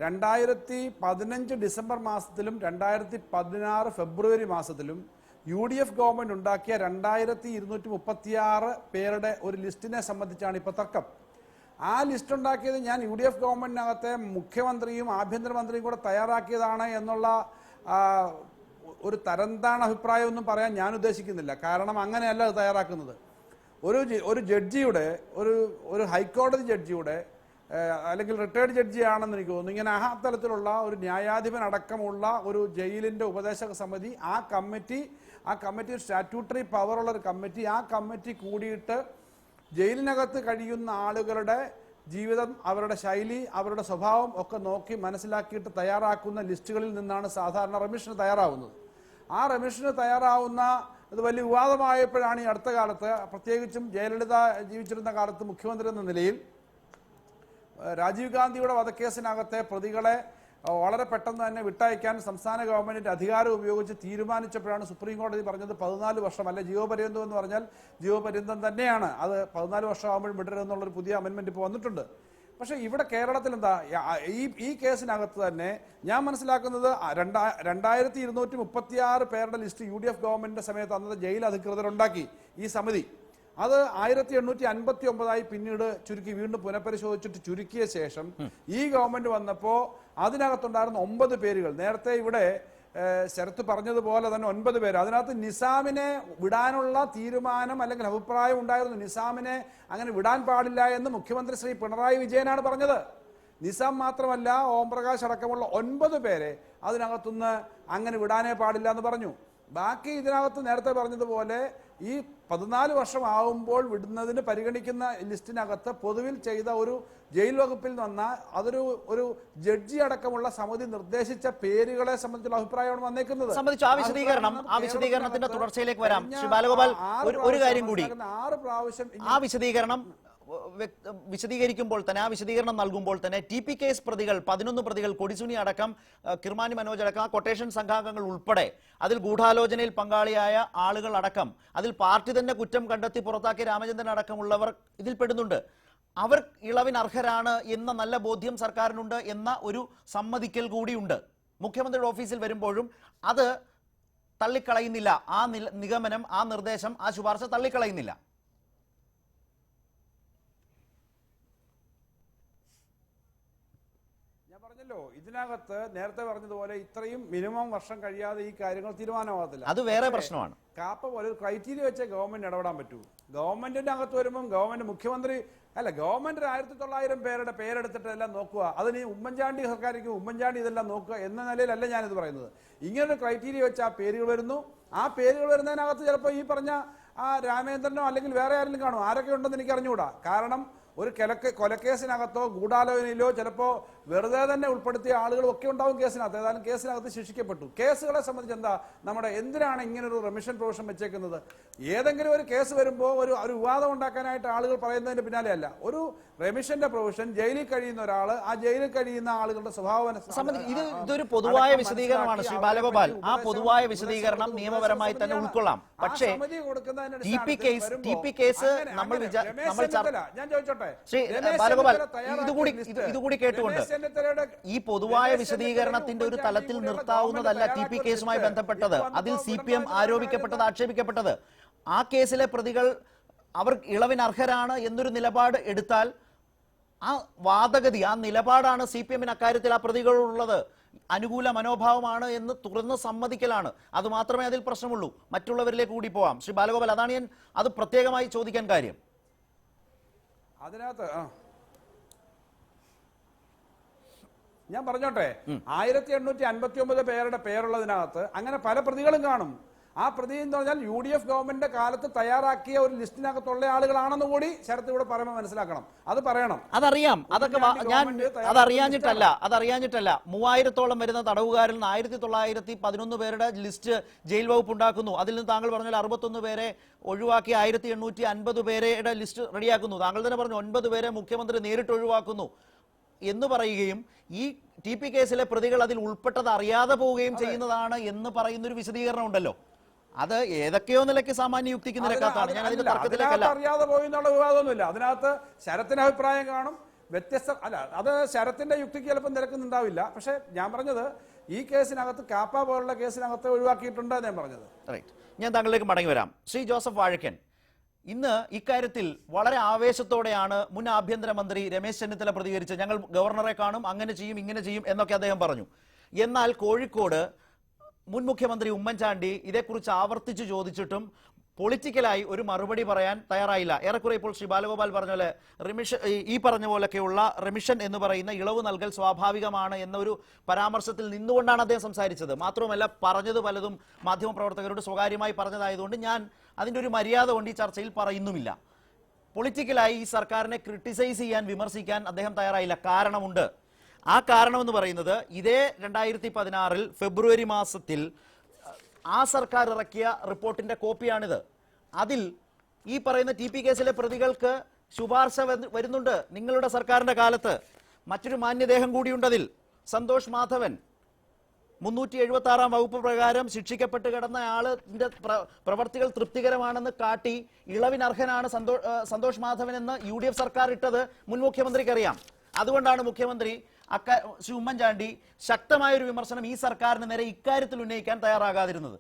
2015 ഡിസംബർ മാസത്തിലും 2016 ഫെബ്രുവരി മാസത്തിലും UDF ഗവൺമെൻറ് ഉണ്ടാക്കിയ 2236 പേരുടെ ഒരു ലിസ്റ്റിനെ സംബന്ധിച്ചാണ് ഇപ്പോൾ തർക്കം. ആ ലിസ്റ്റ് ഉണ്ടാക്കിയത് ഞാൻ UDF ഗവൺമെൻറ്റിനകത്തെ മുഖ്യമന്ത്രിയും ആഭ്യന്തരമന്ത്രിയും കൂടെ തയ്യാറാക്കിയതാണ് എന്നുള്ള ഒരു തരംതാണ അഭിപ്രായമൊന്നും പറയാൻ ഞാൻ ഉദ്ദേശിക്കുന്നില്ല. കാരണം അങ്ങനെയല്ല അത് തയ്യാറാക്കുന്നത്. ഒരു ജഡ്ജിയുടെ ഒരു ഹൈക്കോടതി ജഡ്ജിയുടെ അല്ലെങ്കിൽ റിട്ടയർഡ് ജഡ്ജി ആണെന്ന് എനിക്ക് തോന്നുന്നു, ഇങ്ങനെ ആ തരത്തിലുള്ള ഒരു ന്യായാധിപൻ അടക്കമുള്ള ഒരു ജയിലിൻ്റെ ഉപദേശക സമിതി, ആ കമ്മിറ്റി സ്റ്റാറ്റ്യൂട്ടറി പവറുള്ള ഒരു കമ്മിറ്റി, ആ കമ്മിറ്റി കൂടിയിട്ട് ജയിലിനകത്ത് കഴിയുന്ന ആളുകളുടെ ജീവിതം, അവരുടെ ശൈലി, അവരുടെ സ്വഭാവം ഒക്കെ നോക്കി മനസ്സിലാക്കിയിട്ട് തയ്യാറാക്കുന്ന ലിസ്റ്റുകളിൽ നിന്നാണ് സാധാരണ റെമിഷന് തയ്യാറാവുന്നത്. ആ റെമിഷന് തയ്യാറാവുന്ന അത് വലിയ വിവാദമായപ്പോഴാണ് ഈ അടുത്ത കാലത്ത്, പ്രത്യേകിച്ചും ജയലളിത ജീവിച്ചിരുന്ന കാലത്ത് മുഖ്യമന്ത്രി എന്ന നിലയിൽ രാജീവ് ഗാന്ധിയുടെ വധക്കേസിനകത്തെ പ്രതികളെ വളരെ പെട്ടെന്ന് തന്നെ വിട്ടയക്കാൻ സംസ്ഥാന ഗവൺമെന്റിന്റെ അധികാരം ഉപയോഗിച്ച് തീരുമാനിച്ചപ്പോഴാണ് സുപ്രീം കോടതി പറഞ്ഞത് 14 വർഷം അല്ല ജീവപര്യന്തം എന്ന് പറഞ്ഞാൽ ജീവപര്യന്തം തന്നെയാണ്, അത് 14 വർഷമാകുമ്പോൾ വിടരുതെന്നുള്ളൊരു പുതിയ അമെൻമെന്റ് ഇപ്പോൾ വന്നിട്ടുണ്ട്. പക്ഷേ ഇവിടെ കേരളത്തിൽ എന്താ, ഈ കേസിനകത്ത് തന്നെ ഞാൻ മനസ്സിലാക്കുന്നത് 2236 പേരുടെ ലിസ്റ്റ് UDF ഗവൺമെന്റിന്റെ സമയത്ത് അന്നത്തെ ജയിൽ അധികൃതരുണ്ടാക്കി ഈ സമിതി. അത് 1859 പിന്നീട് ചുരുക്കി വീണ്ടും പുനഃപരിശോധിച്ചിട്ട് ചുരുക്കിയ ശേഷം ഈ ഗവൺമെന്റ് വന്നപ്പോൾ അതിനകത്തുണ്ടായിരുന്ന 9 പേരുകൾ, നേരത്തെ ഇവിടെ ശരത്ത് പറഞ്ഞതുപോലെ തന്നെ 9 പേര്, അതിനകത്ത് നിസാമിനെ വിടാനുള്ള തീരുമാനം അല്ലെങ്കിൽ അഭിപ്രായം ഉണ്ടായിരുന്നു. നിസാമിനെ അങ്ങനെ വിടാൻ പാടില്ല എന്ന് മുഖ്യമന്ത്രി ശ്രീ പിണറായി വിജയനാണ് പറഞ്ഞത്. നിസാം മാത്രമല്ല, ഓംപ്രകാശ് അടക്കമുള്ള 9 പേരെ അതിനകത്തുനിന്ന് അങ്ങനെ വിടാനേ പാടില്ല എന്ന് പറഞ്ഞു. ബാക്കി ഇതിനകത്ത് നേരത്തെ പറഞ്ഞതുപോലെ ഈ 14 വർഷം ആവുമ്പോൾ വിടുന്നതിന് പരിഗണിക്കുന്ന ലിസ്റ്റിനകത്ത് പൊതുവിൽ ചെയ്ത ഒരു ജയിൽ വകുപ്പിൽ വന്ന ഒരു ജഡ്ജി അടക്കമുള്ള സമിതി നിർദ്ദേശിച്ച പേരുകളെ സംബന്ധിച്ചുള്ള അഭിപ്രായമാണ് വന്നേക്കുന്നത്. ആ വിശദീകരണത്തിന്റെ തുടർച്ചയിലേക്ക് വരാം. ശ്രീ ബാലഗോപാൽ, ഒരു കാര്യം കൂടി, 6 പ്രാവശ്യം ആ വിശദീകരണം നൽകുമ്പോൾ തന്നെ TPKS പ്രതികൾ 11 പ്രതികൾ, കൊടിസുനി അടക്കം, കിർമാനി മനോജ് അടക്കം, ആ കൊട്ടേഷൻ സംഘാംഗങ്ങൾ ഉൾപ്പെടെ, അതിൽ ഗൂഢാലോചനയിൽ പങ്കാളിയായ ആളുകൾ അടക്കം, അതിൽ പാർട്ടി തന്നെ കുറ്റം കണ്ടെത്തി പുറത്താക്കിയ രാമചന്ദ്രൻ അടക്കമുള്ളവർ ഇതിൽ പെടുന്നുണ്ട്. അവർ ഇളവിന് അർഹരാണ് എന്ന നല്ല ബോധ്യം സർക്കാരിനുണ്ട് എന്ന ഒരു സമ്മതിക്കൽ കൂടിയുണ്ട്. മുഖ്യമന്ത്രിയുടെ ഓഫീസിൽ വരുമ്പോഴും അത് തള്ളിക്കളയുന്നില്ല. ആ നിഗമനം, ആ നിർദ്ദേശം, ആ ശുപാർശ തള്ളിക്കളയുന്നില്ല. ഇതിനകത്ത് നേരത്തെ പറഞ്ഞതുപോലെ ഇത്രയും മിനിമം വർഷം കഴിയാതെ ഈ കാര്യങ്ങൾ തീരുമാനമാകത്തില്ല. അത് വേറെ പ്രശ്നമാണ്. കാപ്പ പോലെ ഒരു ക്രൈറ്റീരിയ വെച്ച് ഗവൺമെന്റ് ഇടപെടാൻ പറ്റൂ. ഗവൺമെന്റിന്റെ അകത്ത് വരുമ്പം ഗവൺമെന്റ് 1900 പേരുടെ പേരെടുത്തിട്ട് എല്ലാം നോക്കുക. അതിന് ഉമ്മൻചാണ്ടി സർക്കാരിക്കും ഉമ്മൻചാണ്ടി ഇതെല്ലാം നോക്കുക എന്ന നിലയിലല്ല ഞാനിത് പറയുന്നത്. ഇങ്ങനൊരു ക്രൈറ്റീരിയ വെച്ച് ആ പേരുകൾ വരുന്നു. ആ പേരുകൾ വരുന്നതിനകത്ത് ചിലപ്പോൾ ഈ പറഞ്ഞ ആ രാമേന്ദ്രനോ അല്ലെങ്കിൽ വേറെ ആരെങ്കിലും കാണും. ആരൊക്കെ ഉണ്ടെന്ന് എനിക്ക് അറിഞ്ഞുകൂടാ. കാരണം ഒരു കൊലക്കേസിനകത്തോ ഗൂഢാലോചനയിലോ ചിലപ്പോൾ വെറുതെ തന്നെ ഉൾപ്പെടുത്തിയ ആളുകളും ഒക്കെ ഉണ്ടാവും കേസിനകത്ത്. ഏതായാലും കേസിനകത്ത് ശിക്ഷിക്കപ്പെട്ടു. കേസുകളെ സംബന്ധിച്ച് എന്താ എന്തിനാണ് ഇങ്ങനെ ഒരു റെമിഷൻ പ്രൊവിഷൻ വെച്ചേക്കുന്നത്? ഏതെങ്കിലും ഒരു കേസ് വരുമ്പോൾ ഒരു വിവാദം ഉണ്ടാക്കാനായിട്ട് ആളുകൾ പറയുന്നതിന് പിന്നാലെയല്ല. ഒരു റെമിഷന്റെ പ്രൊവിഷൻ, ജയിലിൽ കഴിയുന്ന ഒരാൾ, ആ ജയിലിൽ കഴിയുന്ന ആളുകളുടെ സ്വഭാവം ഇതൊരു പൊതുവായ വിശദീകരണമാണ് ശ്രീ ബാലഗോപാൽ. ആ പൊതുവായ വിശദീകരണം നിയമപരമായി തന്നെ ഉൾക്കൊള്ളാം. പക്ഷേ ടി പി കേസ് ഞാൻ ചോദിച്ചോട്ടെ ശ്രീ ബാലഗോപാൽ, ഇതുകൂടി കേട്ടുകൊണ്ട് ഈ പൊതുവായ വിശദീകരണത്തിന്റെ ഒരു തലത്തിൽ നിർത്താവുന്നതല്ല ടി പി കേസുമായി ബന്ധപ്പെട്ടത്. അതിൽ CPM ആരോപിക്കപ്പെട്ടത്, ആക്ഷേപിക്കപ്പെട്ടത്. ആ കേസിലെ പ്രതികൾ അവർ ഇളവിന് അർഹരാണ് എന്നൊരു നിലപാട് എടുത്താൽ ആ വാദഗതി, ആ നിലപാടാണ് CPM-ന് അക്കാര്യത്തിൽ ആ പ്രതികളുള്ളത്. അനുകൂല മനോഭാവമാണ് എന്ന് തുറന്ന് സമ്മതിക്കലാണ്. അത് മാത്രമേ അതിൽ പ്രശ്നമുള്ളൂ. മറ്റുള്ളവരിലേക്ക് കൂടി പോവാം. ശ്രീ ബാലഗോപാൽ, അതാണ് ഞാൻ അത് പ്രത്യേകമായി ചോദിക്കാൻ കാര്യം. അതിനകത്ത് ഞാൻ പറഞ്ഞോട്ടെ, 1859 പേരുടെ പേരുള്ളതിനകത്ത് അങ്ങനെ പല പ്രതികളും കാണും. ആ പ്രതി എന്ന് പറഞ്ഞാൽ UDF ഗവൺമെന്റിന്റെ കാലത്ത് തയ്യാറാക്കിയ ഒരു ലിസ്റ്റിനകത്തുള്ള ആളുകളാണെന്ന് കൂടി ശരത്ത് ഇവിടെ പറയുമ്പോൾ മനസ്സിലാക്കണം. അത് പറയണം. അതറിയാം. അതൊക്കെ ഞാൻ അതറിയാഞ്ഞിട്ടല്ല 3000-ഓളം വരുന്ന തടവുകാരിൽ നിന്ന് 1911 പേരുടെ ലിസ്റ്റ് ജയിൽ വകുപ്പ് ഉണ്ടാക്കുന്നു. അതിൽ നിന്ന് താങ്കൾ പറഞ്ഞാൽ 61 പേരെ ഒഴിവാക്കി 1850 പേരുടെ ലിസ്റ്റ് റെഡിയാക്കുന്നു. താങ്കൾ തന്നെ പറഞ്ഞു 9 പേരെ മുഖ്യമന്ത്രി നേരിട്ട് ഒഴിവാക്കുന്നു എന്ന് പറയുകയും ഈ TP കേസിലെ പ്രതികൾ അതിൽ ഉൾപ്പെട്ടത് അറിയാതെ പോവുകയും ചെയ്യുന്നതാണ് എന്ന് പറയുന്നൊരു വിശദീകരണം ഉണ്ടല്ലോ. അത് ഏതൊക്കെയോ നിലയ്ക്ക് സാമാന്യ യുക്തിക്ക് നിരക്കാത്താണ്. ഞാൻ അതിന്റെ തർക്കത്തിലേക്കല്ല. അറിയാതെ പോയി എന്നുള്ള വിവാദമൊന്നുമില്ല. അതിനകത്ത് ശരത്തിന് അഭിപ്രായം കാണും, വ്യത്യസ്ത അല്ല, അത് ശരത്തിന്റെ യുക്തിക്ക് ചിലപ്പോൾ നിരക്കുന്നുണ്ടാവില്ല. പക്ഷെ ഞാൻ പറഞ്ഞത് ഈ കേസിനകത്ത് കാപ്പ പോലുള്ള കേസിനകത്ത് ഒഴിവാക്കിയിട്ടുണ്ട് ഞാൻ പറഞ്ഞത്. റൈറ്റ്. ഞാൻ താങ്കളിലേക്ക് മടങ്ങി വരാം. ശ്രീ ജോസഫ് വാഴക്കൻ, ഇന്ന് ഇക്കാര്യത്തിൽ വളരെ ആവേശത്തോടെയാണ് മുൻ ആഭ്യന്തരമന്ത്രി രമേശ് ചെന്നിത്തല പ്രതികരിച്ചത്. ഞങ്ങൾ ഗവർണറെ കാണും, അങ്ങനെ ചെയ്യും, ഇങ്ങനെ ചെയ്യും എന്നൊക്കെ അദ്ദേഹം പറഞ്ഞു. എന്നാൽ കോഴിക്കോട് മുൻ മുഖ്യമന്ത്രി ഉമ്മൻചാണ്ടി ഇതേക്കുറിച്ച് ആവർത്തിച്ചു ചോദിച്ചിട്ടും പൊളിറ്റിക്കലായി ഒരു മറുപടി പറയാൻ തയ്യാറായില്ല. ഏറെക്കുറെ ഇപ്പോൾ ശ്രീ ബാലഗോപാൽ പറഞ്ഞ പോലെ ഈ പറഞ്ഞ പോലൊക്കെയുള്ള റെമിഷൻ എന്ന് പറയുന്ന ഇളവ് നൽകൽ സ്വാഭാവികമാണ് എന്നൊരു പരാമർശത്തിൽ നിന്നുകൊണ്ടാണ് അദ്ദേഹം സംസാരിച്ചത്. മാത്രവുമല്ല, പറഞ്ഞത് പലതും മാധ്യമപ്രവർത്തകരോട് സ്വകാര്യമായി പറഞ്ഞതായതുകൊണ്ട് ഞാൻ അതിൻ്റെ ഒരു മര്യാദ കൊണ്ട് ഈ ചർച്ചയിൽ പറയുന്നുമില്ല. പൊളിറ്റിക്കലായി ഈ സർക്കാരിനെ ക്രിട്ടിസൈസ് ചെയ്യാൻ, വിമർശിക്കാൻ അദ്ദേഹം തയ്യാറായില്ല. കാരണമുണ്ട്. ആ കാരണമെന്ന് പറയുന്നത് ഇതേ 2016 ഫെബ്രുവരി മാസത്തിൽ ആ സർക്കാർ ഇറക്കിയ റിപ്പോർട്ടിന്റെ കോപ്പിയാണിത്. അതിൽ ഈ പറയുന്ന TP കേസിലെ പ്രതികൾക്ക് ശുപാർശ വരുന്നുണ്ട്. നിങ്ങളുടെ സർക്കാരിന്റെ കാലത്ത് മറ്റൊരു മാന്യദേഹം കൂടിയുണ്ടതിൽ. സന്തോഷ് മാധവൻ 376 വകുപ്പ് പ്രകാരം ശിക്ഷിക്കപ്പെട്ട് കിടന്ന ആളിന്റെ പ്രവർത്തികൾ തൃപ്തികരമാണെന്ന് കാട്ടി ഇളവിനർഹനാണ് സന്തോഷ് മാധവൻ എന്ന് UDF സർക്കാർ ഇട്ടത് മുൻ മുഖ്യമന്ത്രിക്ക് അറിയാം. അതുകൊണ്ടാണ് മുഖ്യമന്ത്രി ശ്രീ ഉമ്മൻചാണ്ടി ശക്തമായൊരു വിമർശനം ഈ സർക്കാരിന് നേരെ ഇക്കാര്യത്തിൽ ഉന്നയിക്കാൻ തയ്യാറാകാതിരുന്നത്.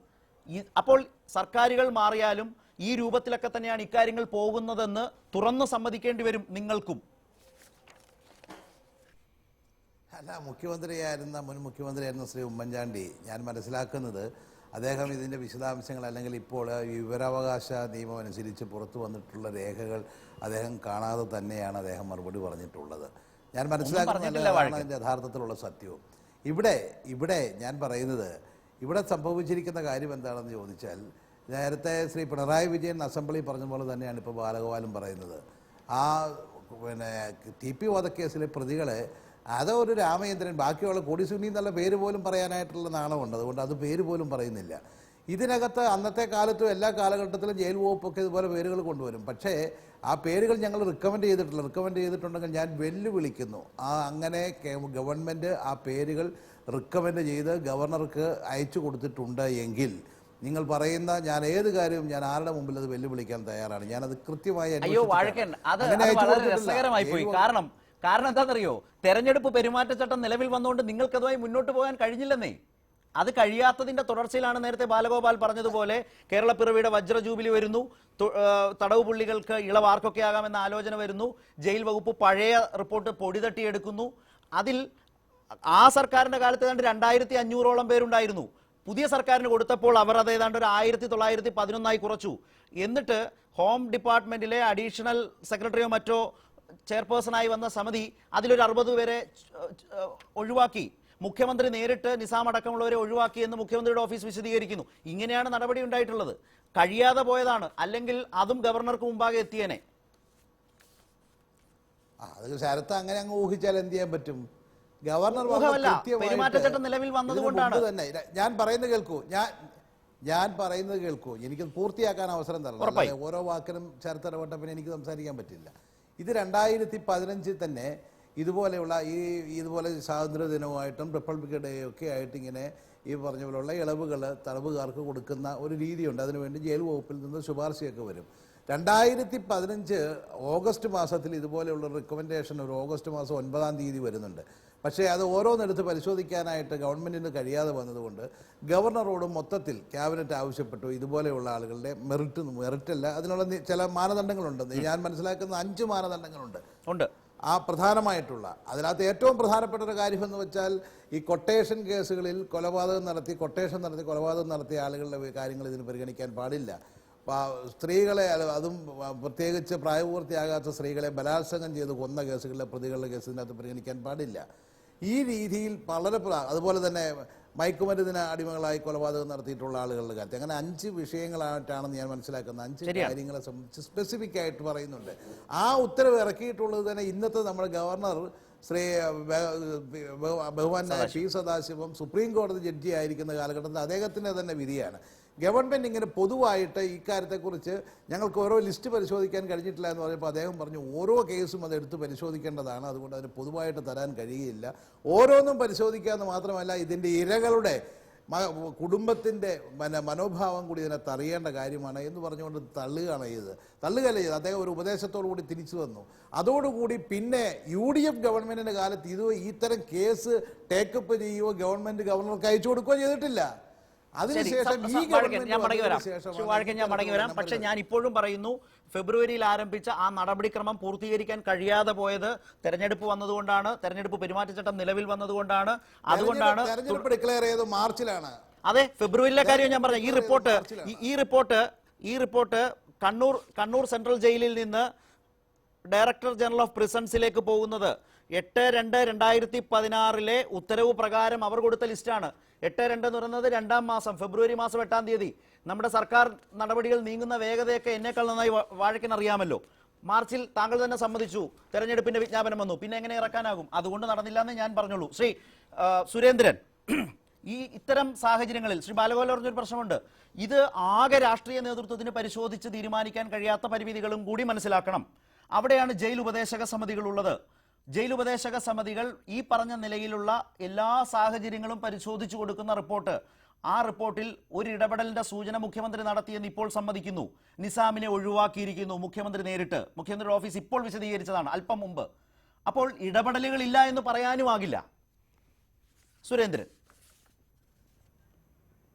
അപ്പോൾ സർക്കാരുകൾ മാറിയാലും ഈ രൂപത്തിലൊക്കെ തന്നെയാണ് ഇക്കാര്യങ്ങൾ പോകുന്നതെന്ന് തുറന്നു സമ്മതിക്കേണ്ടി വരും നിങ്ങൾക്കും. അല്ല, മുൻ മുഖ്യമന്ത്രിയായിരുന്ന ശ്രീ ഉമ്മൻചാണ്ടി, ഞാൻ മനസ്സിലാക്കുന്നത് അദ്ദേഹം ഇതിൻ്റെ വിശദാംശങ്ങൾ അല്ലെങ്കിൽ ഇപ്പോൾ വിവരാവകാശ നിയമം അനുസരിച്ച് പുറത്തു വന്നിട്ടുള്ള രേഖകൾ അദ്ദേഹം കാണാതെ തന്നെയാണ് അദ്ദേഹം മറുപടി പറഞ്ഞിട്ടുള്ളത്. ഞാൻ മനസ്സിലാക്കുന്നതല്ല അതിൻ്റെ യഥാർത്ഥത്തിലുള്ള സത്യവും. ഇവിടെ ഞാൻ പറയുന്നത്, ഇവിടെ സംഭവിച്ചിരിക്കുന്ന കാര്യം എന്താണെന്ന് ചോദിച്ചാൽ, നേരത്തെ ശ്രീ പിണറായി വിജയൻ അസംബ്ലി പറഞ്ഞ പോലെ തന്നെയാണ് ഇപ്പോൾ ബാലഗോപാലും പറയുന്നത്. ആ TP വധക്കേസിലെ പ്രതികളെ അതൊരു രാമചന്ദ്രൻ, ബാക്കിയുള്ള കൊടിസുനി എന്നുള്ള പേര് പോലും പറയാനായിട്ടുള്ള നാണമുണ്ട്. അതുകൊണ്ട് അത് പേര് പോലും പറയുന്നില്ല. ഇതിനകത്ത് അന്നത്തെ കാലത്തും എല്ലാ കാലഘട്ടത്തിലും ജയിൽ വകുപ്പൊക്കെ ഇതുപോലെ പേരുകൾ കൊണ്ടുവരും. പക്ഷേ ആ പേരുകൾ ഞങ്ങൾ റിക്കമെൻഡ് ചെയ്തിട്ടുണ്ടെങ്കിൽ ഞാൻ വെല്ലുവിളിക്കുന്നു. അങ്ങനെ ഗവൺമെൻറ് ആ പേരുകൾ റിക്കമെൻഡ് ചെയ്ത് ഗവർണർക്ക് അയച്ചു കൊടുത്തിട്ടുണ്ട് എങ്കിൽ നിങ്ങൾ പറയുന്ന ഞാൻ ഏത് കാര്യവും ഞാൻ ആരുടെ മുമ്പിൽ അത് വെല്ലുവിളിക്കാൻ തയ്യാറാണ്. ഞാനത് കൃത്യമായി രസകരമായി പോയി. കാരണം എന്താണെന്നറിയോ, തെരഞ്ഞെടുപ്പ് പെരുമാറ്റച്ചട്ടം നിലവിൽ വന്നുകൊണ്ട് നിങ്ങൾക്കതുമായി മുന്നോട്ട് പോകാൻ കഴിഞ്ഞില്ലെന്നേ. അത് കഴിയാത്തതിന്റെ തുടർച്ചയിലാണ് നേരത്തെ ബാലഗോപാൽ പറഞ്ഞതുപോലെ കേരളപ്പിറവിയുടെ വജ്ര ജൂബിലി വരുന്നു, തടവ് പുള്ളികൾക്ക് ഇളവ് ആർക്കൊക്കെ ആകാമെന്ന ആലോചന വരുന്നു, ജയിൽ വകുപ്പ് പഴയ റിപ്പോർട്ട് പൊടി തട്ടിയെടുക്കുന്നു. അതിൽ ആ സർക്കാരിന്റെ കാലത്ത് ഏതാണ്ട് 2500-ഓളം പേരുണ്ടായിരുന്നു. പുതിയ സർക്കാരിന് കൊടുത്തപ്പോൾ അവർ അത് ഏതാണ്ട് ഒരു 1911 കുറച്ചു. എന്നിട്ട് ഹോം ഡിപ്പാർട്ട്മെന്റിലെ അഡീഷണൽ സെക്രട്ടറിയോ മറ്റോ ചെയർപേഴ്സണായി വന്ന സമിതി അതിലൊരു 60 പേരെ ഒഴിവാക്കി. മുഖ്യമന്ത്രി നേരിട്ട് നിസാം അടക്കമുള്ളവരെ ഒഴിവാക്കി എന്ന് മുഖ്യമന്ത്രിയുടെ ഓഫീസ് വിശദീകരിക്കുന്നു. ഇങ്ങനെയാണ് നടപടി ഉണ്ടായിട്ടുള്ളത്. കഴിയാതെ പോയതാണ്, അല്ലെങ്കിൽ അതും ഗവർണർക്ക് മുമ്പാകെ എത്തിയേനെ. അത് ശരത്ത് അങ്ങനെ അങ്ങ് ഊഹിച്ചാൽ എന്ത് ചെയ്യാൻ പറ്റും? ഗവർണർ ഊഹമല്ല, കൃത്യമായിട്ട് പെരുമാറ്റച്ചട്ടം നിലവിൽ വന്നതുകൊണ്ടാണ്. ഇതിനു മുമ്പ് തന്നെ ഞാൻ പറയുന്നത് കേൾക്കൂ, എനിക്ക് പൂർത്തിയാക്കാൻ അവസരം തരണം. ഉറപ്പായും. അല്ലാതെ ഓരോ വാക്കിനും ചരിത്രവട്ട പിന്നെ എനിക്ക് സംസാരിക്കാൻ പറ്റില്ല. ഇത് 2015 തന്നെ ഇതുപോലെയുള്ള ഇതുപോലെ സ്വാതന്ത്ര്യ ദിനവുമായിട്ടും റിപ്പബ്ലിക് ഡേ ഒക്കെ ആയിട്ട് ഇങ്ങനെ ഈ പറഞ്ഞ പോലെയുള്ള ഇളവുകൾ തടവുകാർക്ക് കൊടുക്കുന്ന ഒരു രീതിയുണ്ട്. അതിനുവേണ്ടി ജയിൽ വകുപ്പിൽ നിന്ന് ശുപാർശയൊക്കെ വരും. 2015 ഓഗസ്റ്റ് മാസത്തിൽ ഇതുപോലെയുള്ള റിക്കമെൻഡേഷൻ ഒരു ഓഗസ്റ്റ് മാസം 9-ാം തീയതി വരുന്നുണ്ട്. പക്ഷേ അത് ഓരോന്നെടുത്ത് പരിശോധിക്കാനായിട്ട് ഗവൺമെൻറ്റിന് കഴിയാതെ വന്നതുകൊണ്ട് ഗവർണറോട് മൊത്തത്തിൽ ക്യാബിനറ്റ് ആവശ്യപ്പെട്ടു ഇതുപോലെയുള്ള ആളുകളുടെ മെറിറ്റല്ല, അതിനുള്ള ചില മാനദണ്ഡങ്ങളുണ്ട്. ഞാൻ മനസ്സിലാക്കുന്ന 5 മാനദണ്ഡങ്ങളുണ്ട്. പ്രധാനമായിട്ടുള്ള അതിനകത്ത് ഏറ്റവും പ്രധാനപ്പെട്ട ഒരു കാര്യമെന്ന് വെച്ചാൽ ഈ കൊട്ടേഷൻ കേസുകളിൽ കൊലപാതകം നടത്തി കൊലപാതകം നടത്തിയ ആളുകളുടെ കാര്യങ്ങൾ ഇതിന് പരിഗണിക്കാൻ പാടില്ല. സ്ത്രീകളെ, അതും പ്രത്യേകിച്ച് പ്രായപൂർത്തിയാകാത്ത സ്ത്രീകളെ ബലാത്സംഗം ചെയ്ത് കൊന്ന കേസുകളിലെ പ്രതികളുടെ കേസിനകത്ത് പരിഗണിക്കാൻ പാടില്ല. ഈ രീതിയിൽ വളരെ അതുപോലെ തന്നെ മയക്കുമരുന്നിന് അടിമകളായി കൊലപാതകം നടത്തിയിട്ടുള്ള ആളുകളുടെ കാര്യത്തിൽ അങ്ങനെ 5 വിഷയങ്ങളായിട്ടാണെന്ന് ഞാൻ മനസ്സിലാക്കുന്നത്. 5 കാര്യങ്ങളെ സംബന്ധിച്ച് സ്പെസിഫിക് ആയിട്ട് പറയുന്നുണ്ട്. ആ ഉത്തരവ് ഇറക്കിയിട്ടുള്ളത് തന്നെ ഇന്നത്തെ നമ്മുടെ ഗവർണർ ശ്രീ ബഹുമാനായ പി സദാശിവം സുപ്രീം കോടതി ജഡ്ജി ആയിരിക്കുന്ന കാലഘട്ടത്തിൽ അദ്ദേഹത്തിൻ്റെ തന്നെ വിധിയാണ്. ഗവൺമെൻറ് ഇങ്ങനെ പൊതുവായിട്ട് ഇക്കാര്യത്തെക്കുറിച്ച് ഞങ്ങൾക്ക് ഓരോ ലിസ്റ്റ് പരിശോധിക്കാൻ കഴിഞ്ഞിട്ടില്ല എന്ന് പറഞ്ഞപ്പോൾ അദ്ദേഹം പറഞ്ഞു ഓരോ കേസും അതെടുത്ത് പരിശോധിക്കേണ്ടതാണ്, അതുകൊണ്ട് അതിന് പൊതുവായിട്ട് തരാൻ കഴിയില്ല. ഓരോന്നും പരിശോധിക്കാമെന്ന് മാത്രമല്ല ഇതിൻ്റെ ഇരകളുടെ കുടുംബത്തിൻ്റെ മനോഭാവം കൂടി ഇതിനകത്ത് അറിയേണ്ട കാര്യമാണ് എന്ന് പറഞ്ഞുകൊണ്ട് തള്ളുകയല്ല ചെയ്ത് അദ്ദേഹം ഒരു ഉപദേശത്തോടു കൂടി തിരിച്ചു വന്നു. അതോടുകൂടി പിന്നെ UDF ഗവൺമെൻറ്റിൻ്റെ കാലത്ത് ഇത്തരം കേസ് ടേക്കപ്പ് ചെയ്യുകയോ ഗവൺർക്ക് അയച്ചു കൊടുക്കുകയോ ചെയ്തിട്ടില്ല. ഞാൻ മടങ്ങി വരാം. പക്ഷെ ഞാൻ ഇപ്പോഴും പറയുന്നു, ഫെബ്രുവരിയിൽ ആരംഭിച്ച ആ നടപടിക്രമം പൂർത്തീകരിക്കാൻ കഴിയാതെ പോയത് തെരഞ്ഞെടുപ്പ് വന്നതുകൊണ്ടാണ്, തെരഞ്ഞെടുപ്പ് പെരുമാറ്റച്ചട്ടം നിലവിൽ വന്നതുകൊണ്ടാണ്. അതുകൊണ്ടാണ് തെരഞ്ഞെടുപ്പ് ഡിക്ലെയർ ചെയ്തത് മാർച്ചിലാണ്. അതെ, ഫെബ്രുവരിയിലെ കാര്യം ഞാൻ പറഞ്ഞു. ഈ റിപ്പോർട്ട് കണ്ണൂർ സെൻട്രൽ ജയിലിൽ നിന്ന് ഡയറക്ടർ ജനറൽ ഓഫ് പ്രിസൺസിലേക്ക് പോകുന്നത് 8/2/2016 ഉത്തരവ് പ്രകാരം അവർ കൊടുത്ത ലിസ്റ്റാണ്. 8/2 എന്ന് പറയുന്നത് 2-ാം മാസം, ഫെബ്രുവരി മാസം 8-ാം തീയതി. നമ്മുടെ സർക്കാർ നടപടികൾ നീങ്ങുന്ന വേഗതയൊക്കെ എന്നേക്കാൾ നന്നായി വാഴയ്ക്കൻ അറിയാമല്ലോ. മാർച്ചിൽ താങ്കൾ തന്നെ സമ്മതിച്ചു തെരഞ്ഞെടുപ്പിന്റെ വിജ്ഞാപനം വന്നു, പിന്നെ എങ്ങനെ ഇറക്കാനാകും? അതുകൊണ്ട് നടന്നില്ല എന്ന് ഞാൻ പറഞ്ഞുള്ളൂ. ശ്രീ സുരേന്ദ്രൻ, ഇത്തരം സാഹചര്യങ്ങളിൽ ശ്രീ ബാലഗോപാൽ പറഞ്ഞൊരു പ്രശ്നമുണ്ട്. ഇത് ആകെ രാഷ്ട്രീയ നേതൃത്വത്തിന് പരിശോധിച്ച് തീരുമാനിക്കാൻ കഴിയാത്ത പരിമിതികളും കൂടി മനസ്സിലാക്കണം. അവിടെയാണ് ജയിൽ ഉപദേശക സമിതികൾ ഉള്ളത്. ജയിൽ ഉപദേശക സമിതികൾ ഈ പറഞ്ഞ നിലയിലുള്ള എല്ലാ സാഹചര്യങ്ങളും പരിശോധിച്ചു കൊടുക്കുന്ന റിപ്പോർട്ട്. ആ റിപ്പോർട്ടിൽ ഒരു ഇടപെടലിന്റെ സൂചന മുഖ്യമന്ത്രി നടത്തിയെന്ന് ഇപ്പോൾ സമ്മതിക്കുന്നു. നിസാമിനെ ഒഴിവാക്കിയിരിക്കുന്നു മുഖ്യമന്ത്രി നേരിട്ട്. മുഖ്യമന്ത്രിയുടെ ഓഫീസ് ഇപ്പോൾ വിശദീകരിച്ചതാണ് അല്പം മുമ്പ്. അപ്പോൾ ഇടപെടലുകൾ ഇല്ല എന്ന് പറയാനുമാകില്ല. സുരേന്ദ്രൻ.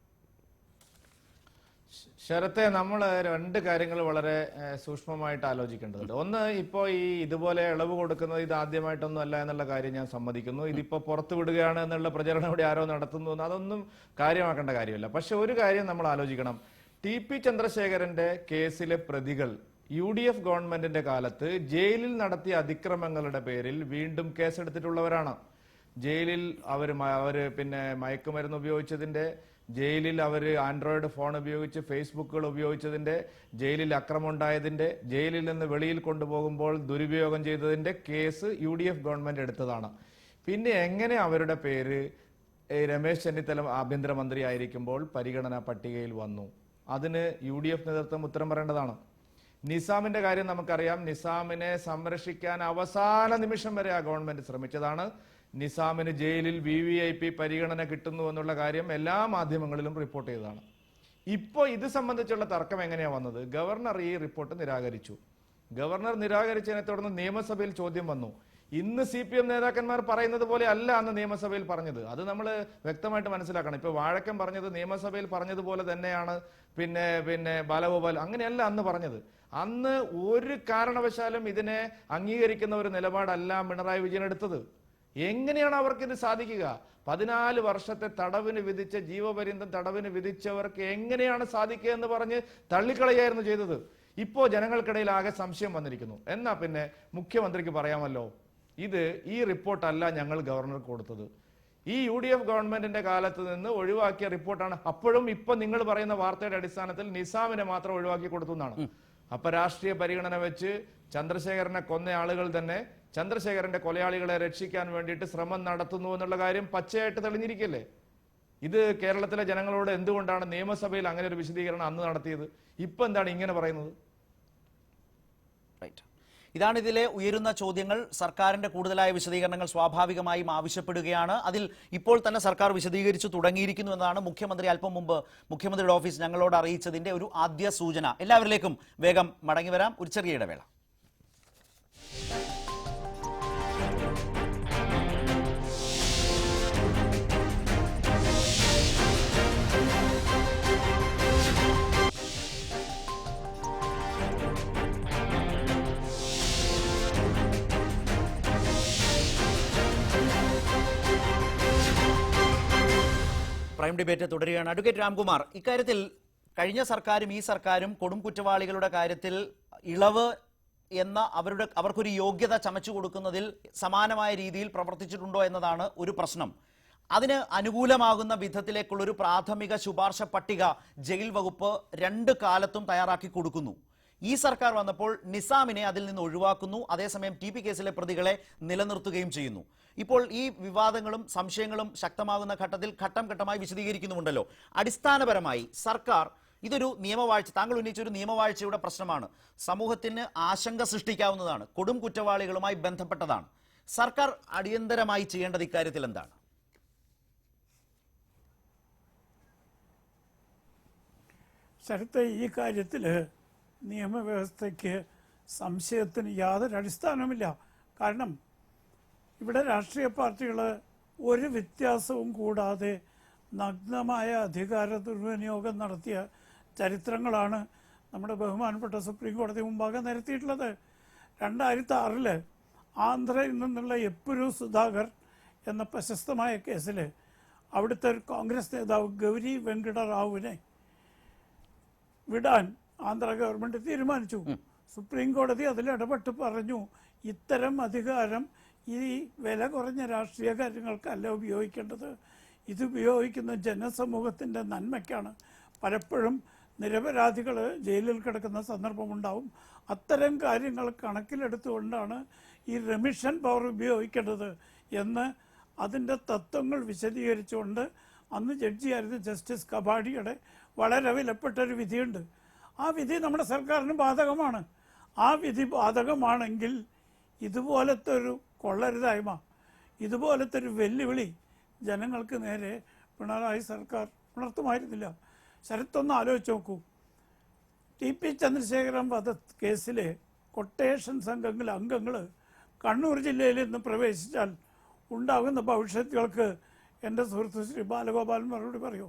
ശരത്തെ, നമ്മൾ 2 കാര്യങ്ങൾ വളരെ സൂക്ഷ്മമായിട്ട് ആലോചിക്കേണ്ടതുണ്ട്. ഒന്ന്, ഇപ്പോൾ ഇതുപോലെ ഇളവ് കൊടുക്കുന്നത് ഇത് ആദ്യമായിട്ടൊന്നും അല്ല എന്നുള്ള കാര്യം ഞാൻ സമ്മതിക്കുന്നു. ഇതിപ്പോൾ പുറത്തു വിടുകയാണ് എന്നുള്ള പ്രചരണം ഇവിടെ ആരോ നടത്തുന്നു, അതൊന്നും കാര്യമാക്കേണ്ട കാര്യമില്ല. പക്ഷെ ഒരു കാര്യം നമ്മൾ ആലോചിക്കണം. TP ചന്ദ്രശേഖരന്റെ കേസിലെ പ്രതികൾ UDF ഗവൺമെന്റിന്റെ കാലത്ത് ജയിലിൽ നടത്തിയ അതിക്രമങ്ങളുടെ പേരിൽ വീണ്ടും കേസെടുത്തിട്ടുള്ളവരാണ്. ജയിലിൽ അവർ പിന്നെ മയക്കുമരുന്ന് ഉപയോഗിച്ചതിന്റെ, ജയിലിൽ അവർ ആൻഡ്രോയിഡ് ഫോൺ ഉപയോഗിച്ച് ഫേസ്ബുക്കുകൾ ഉപയോഗിച്ചതിന്റെ, ജയിലിൽ അക്രമം ഉണ്ടായതിന്റെ, ജയിലിൽ നിന്ന് വെളിയിൽ കൊണ്ടുപോകുമ്പോൾ ദുരുപയോഗം ചെയ്തതിന്റെ കേസ് UDF ഗവൺമെന്റ് എടുത്തതാണ്. പിന്നെ എങ്ങനെ അവരുടെ പേര് രമേശ് ചെന്നിത്തല ആഭ്യന്തരമന്ത്രി ആയിരിക്കുമ്പോൾ പരിഗണനാ പട്ടികയിൽ വന്നു? അതിന് UDF നേതൃത്വം ഉത്തരം പറയേണ്ടതാണ്. നിസാമിന്റെ കാര്യം നമുക്കറിയാം. നിസാമിനെ സംരക്ഷിക്കാൻ അവസാന നിമിഷം വരെ ആ ഗവൺമെന്റ് ശ്രമിച്ചതാണ്. നിസാമിന് ജയിലിൽ VVIP പരിഗണന കിട്ടുന്നു എന്നുള്ള കാര്യം എല്ലാ മാധ്യമങ്ങളിലും റിപ്പോർട്ട് ചെയ്തതാണ്. ഇപ്പോൾ ഇത് സംബന്ധിച്ചുള്ള തർക്കം എങ്ങനെയാ വന്നത്? ഗവർണർ ഈ റിപ്പോർട്ട് നിരാകരിച്ചു. ഗവർണർ നിരാകരിച്ചതിനെ തുടർന്ന് നിയമസഭയിൽ ചോദ്യം വന്നു. ഇന്ന് CPM നേതാക്കന്മാർ പറയുന്നത് പോലെ അല്ല അന്ന് നിയമസഭയിൽ പറഞ്ഞത്. അത് നമ്മൾ വ്യക്തമായിട്ട് മനസ്സിലാക്കണം. ഇപ്പൊ വാഴക്കൻ പറഞ്ഞത് നിയമസഭയിൽ പറഞ്ഞതുപോലെ തന്നെയാണ് പിന്നെ ബാലഗോപാൽ അങ്ങനെയല്ല അന്ന് പറഞ്ഞത്. അന്ന് ഒരു കാരണവശാലും ഇതിനെ അംഗീകരിക്കുന്ന ഒരു നിലപാടല്ല പിണറായി വിജയൻ എടുത്തത്. എങ്ങനെയാണ് അവർക്ക് ഇത് സാധിക്കുക? 14 വർഷത്തെ തടവിന് വിധിച്ച, ജീവപര്യന്തം തടവിന് വിധിച്ചവർക്ക് എങ്ങനെയാണ് സാധിക്കുക എന്ന് പറഞ്ഞ് തള്ളിക്കളയായിരുന്നു ചെയ്തത്. ഇപ്പോ ജനങ്ങൾക്കിടയിൽ ആകെ സംശയം വന്നിരിക്കുന്നു. എന്നാ പിന്നെ മുഖ്യമന്ത്രിക്ക് പറയാമല്ലോ, ഈ റിപ്പോർട്ടല്ല ഞങ്ങൾ ഗവർണർക്ക് കൊടുത്തത്, ഈ UDF ഗവൺമെന്റിന്റെ കാലത്ത് നിന്ന് ഒഴിവാക്കിയ റിപ്പോർട്ടാണ്. അപ്പോഴും ഇപ്പൊ നിങ്ങൾ പറയുന്ന വാർത്തയുടെ അടിസ്ഥാനത്തിൽ നിസാമിനെ മാത്രം ഒഴിവാക്കി കൊടുത്തു എന്നാണ്. അപ്പൊ രാഷ്ട്രീയ പരിഗണന വെച്ച് ചന്ദ്രശേഖരനെ കൊന്ന ആളുകൾ തന്നെ ചന്ദ്രശേഖരന്റെ കൊലയാളികളെ രക്ഷിക്കാൻ വേണ്ടിയിട്ട് ശ്രമം നടത്തുന്നു എന്നുള്ള കാര്യം പച്ചയായിട്ട് തെളിഞ്ഞിരിക്കല്ലേ? ഇത് കേരളത്തിലെ ജനങ്ങളോട് എന്തുകൊണ്ടാണ് നിയമസഭയിൽ അങ്ങനെ ഒരു വിശദീകരണം അന്ന് നടത്തിയത്? ഇപ്പൊ എന്താണ് ഇങ്ങനെ പറയുന്നത്? റൈറ്റ്, ഇതാണ് ഇതിലെ ഉയരുന്ന ചോദ്യങ്ങൾ. സർക്കാരിന്റെ കൂടുതലായ വിശദീകരണങ്ങൾ സ്വാഭാവികമായും ആവശ്യപ്പെടുകയാണ്. അതിൽ ഇപ്പോൾ തന്നെ സർക്കാർ വിശദീകരിച്ചു തുടങ്ങിയിരിക്കുന്നു എന്നതാണ് മുഖ്യമന്ത്രി അല്പം മുമ്പ് മുഖ്യമന്ത്രിയുടെ ഓഫീസ് ഞങ്ങളോട് അറിയിച്ചതിന്റെ ഒരു ആദ്യ സൂചന. എല്ലാവരിലേക്കും വേഗം മടങ്ങി വരാം, ഒരു ചെറിയ ഇടവേള. പ്രൈം ഡിബേറ്റ് തുടരുകയാണ്. അഡ്വക്കേറ്റ് രാംകുമാർ, ഇക്കാര്യത്തിൽ കഴിഞ്ഞ സർക്കാരും ഈ സർക്കാരും കൊടും കുറ്റവാളികളുടെ കാര്യത്തിൽ ഇളവ് എന്ന അവർക്കൊരു യോഗ്യത ചമച്ചു കൊടുക്കുന്നതിൽ സമാനമായ രീതിയിൽ പ്രവർത്തിച്ചിട്ടുണ്ടോ എന്നതാണ് ഒരു പ്രശ്നം. അതിന് അനുകൂലമാകുന്ന വിധത്തിലേക്കുള്ളൊരു പ്രാഥമിക ശുപാർശ പട്ടിക ജയിൽ വകുപ്പ് 2 കാലത്തും തയ്യാറാക്കി കൊടുക്കുന്നു. ഈ സർക്കാർ വന്നപ്പോൾ നിസാമിനെ അതിൽ നിന്ന് ഒഴിവാക്കുന്നു, അതേസമയം TP കേസിലെ പ്രതികളെ നിലനിർത്തുകയും ചെയ്യുന്നു. ഇപ്പോൾ ഈ വിവാദങ്ങളും സംശയങ്ങളും ശക്തമാകുന്ന ഘട്ടത്തിൽ ഘട്ടം ഘട്ടമായി വിശദീകരിക്കുന്നുമുണ്ടല്ലോ. അടിസ്ഥാനപരമായി സർക്കാർ ഇതൊരു നിയമവാഴ്ച, താങ്കൾ ഉന്നയിച്ച ഒരു നിയമവാഴ്ചയുടെ പ്രശ്നമാണ്, സമൂഹത്തിന് ആശങ്ക സൃഷ്ടിക്കാവുന്നതാണ്, കൊടും കുറ്റവാളികളുമായി ബന്ധപ്പെട്ടതാണ്. സർക്കാർ അടിയന്തരമായി ചെയ്യേണ്ടത് ഇക്കാര്യത്തിൽ എന്താണ്? ശരത്തെ, ഈ കാര്യത്തിൽ നിയമവ്യവസ്ഥയ്ക്ക് സംശയത്തിന് യാതൊരു അടിസ്ഥാനവുമില്ല. കാരണം ഇവിടെ രാഷ്ട്രീയ പാർട്ടികൾ ഒരു വ്യത്യാസവും കൂടാതെ നഗ്നമായ അധികാര ദുർവിനിയോഗം നടത്തിയ ചരിത്രങ്ങളാണ് നമ്മുടെ ബഹുമാനപ്പെട്ട സുപ്രീം കോടതി മുമ്പാകെ നിരത്തിയിട്ടുള്ളത്. 2006 ആന്ധ്രയിൽ നിന്നുള്ള എപ്പുരു സുധാകർ എന്ന പ്രശസ്തമായ കേസിൽ അവിടുത്തെ ഒരു കോൺഗ്രസ് നേതാവ് ഗൗരി വെങ്കട റാവുവിനെ വിടാൻ ആന്ധ്ര ഗവൺമെന്റ് തീരുമാനിച്ചു. സുപ്രീം കോടതി അതിൽ ഇടപെട്ട് പറഞ്ഞു, ഇത്തരം അധികാരം ഈ വില കുറഞ്ഞ രാഷ്ട്രീയ കാര്യങ്ങൾക്കല്ല ഉപയോഗിക്കേണ്ടത്, ഇത് ഉപയോഗിക്കുന്ന ജനസമൂഹത്തിൻ്റെ നന്മയ്ക്കാണ്. പലപ്പോഴും നിരപരാധികൾ ജയിലിൽ കിടക്കുന്ന സന്ദർഭമുണ്ടാവും. അത്തരം കാര്യങ്ങൾ കണക്കിലെടുത്തുകൊണ്ടാണ് ഈ റെമിഷൻ പവർ ഉപയോഗിക്കേണ്ടത് എന്ന് അതിൻ്റെ തത്വങ്ങൾ വിശദീകരിച്ചുകൊണ്ട് അന്ന് ജഡ്ജിയായിരുന്ന ജസ്റ്റിസ് കബാഡിയുടെ വളരെ വിലപ്പെട്ടൊരു വിധിയുണ്ട്. ആ വിധി നമ്മുടെ സർക്കാരിന് ബാധകമാണ്. ആ വിധി ബാധകമാണെങ്കിൽ ഇതുപോലത്തെ ഒരു കൊള്ളരുതായ്മ, ഇതുപോലത്തെ ഒരു വെല്ലുവിളി ജനങ്ങൾക്ക് നേരെ പിണറായി സർക്കാർ ഉണർത്തുമായിരുന്നില്ല. ശരത്തൊന്ന് ആലോചിച്ച് നോക്കൂ. TP ചന്ദ്രശേഖരൻ വധ കേസിലെ കൊട്ടേഷൻ സംഘങ്ങളിലെ അംഗങ്ങൾ കണ്ണൂർ ജില്ലയിൽ നിന്ന് പ്രവേശിച്ചാൽ ഉണ്ടാകുന്ന ഭവിഷ്യത്തുകൾക്ക് എൻ്റെ സുഹൃത്ത് ശ്രീ ബാലഗോപാലൻ മറുപടി പറയൂ,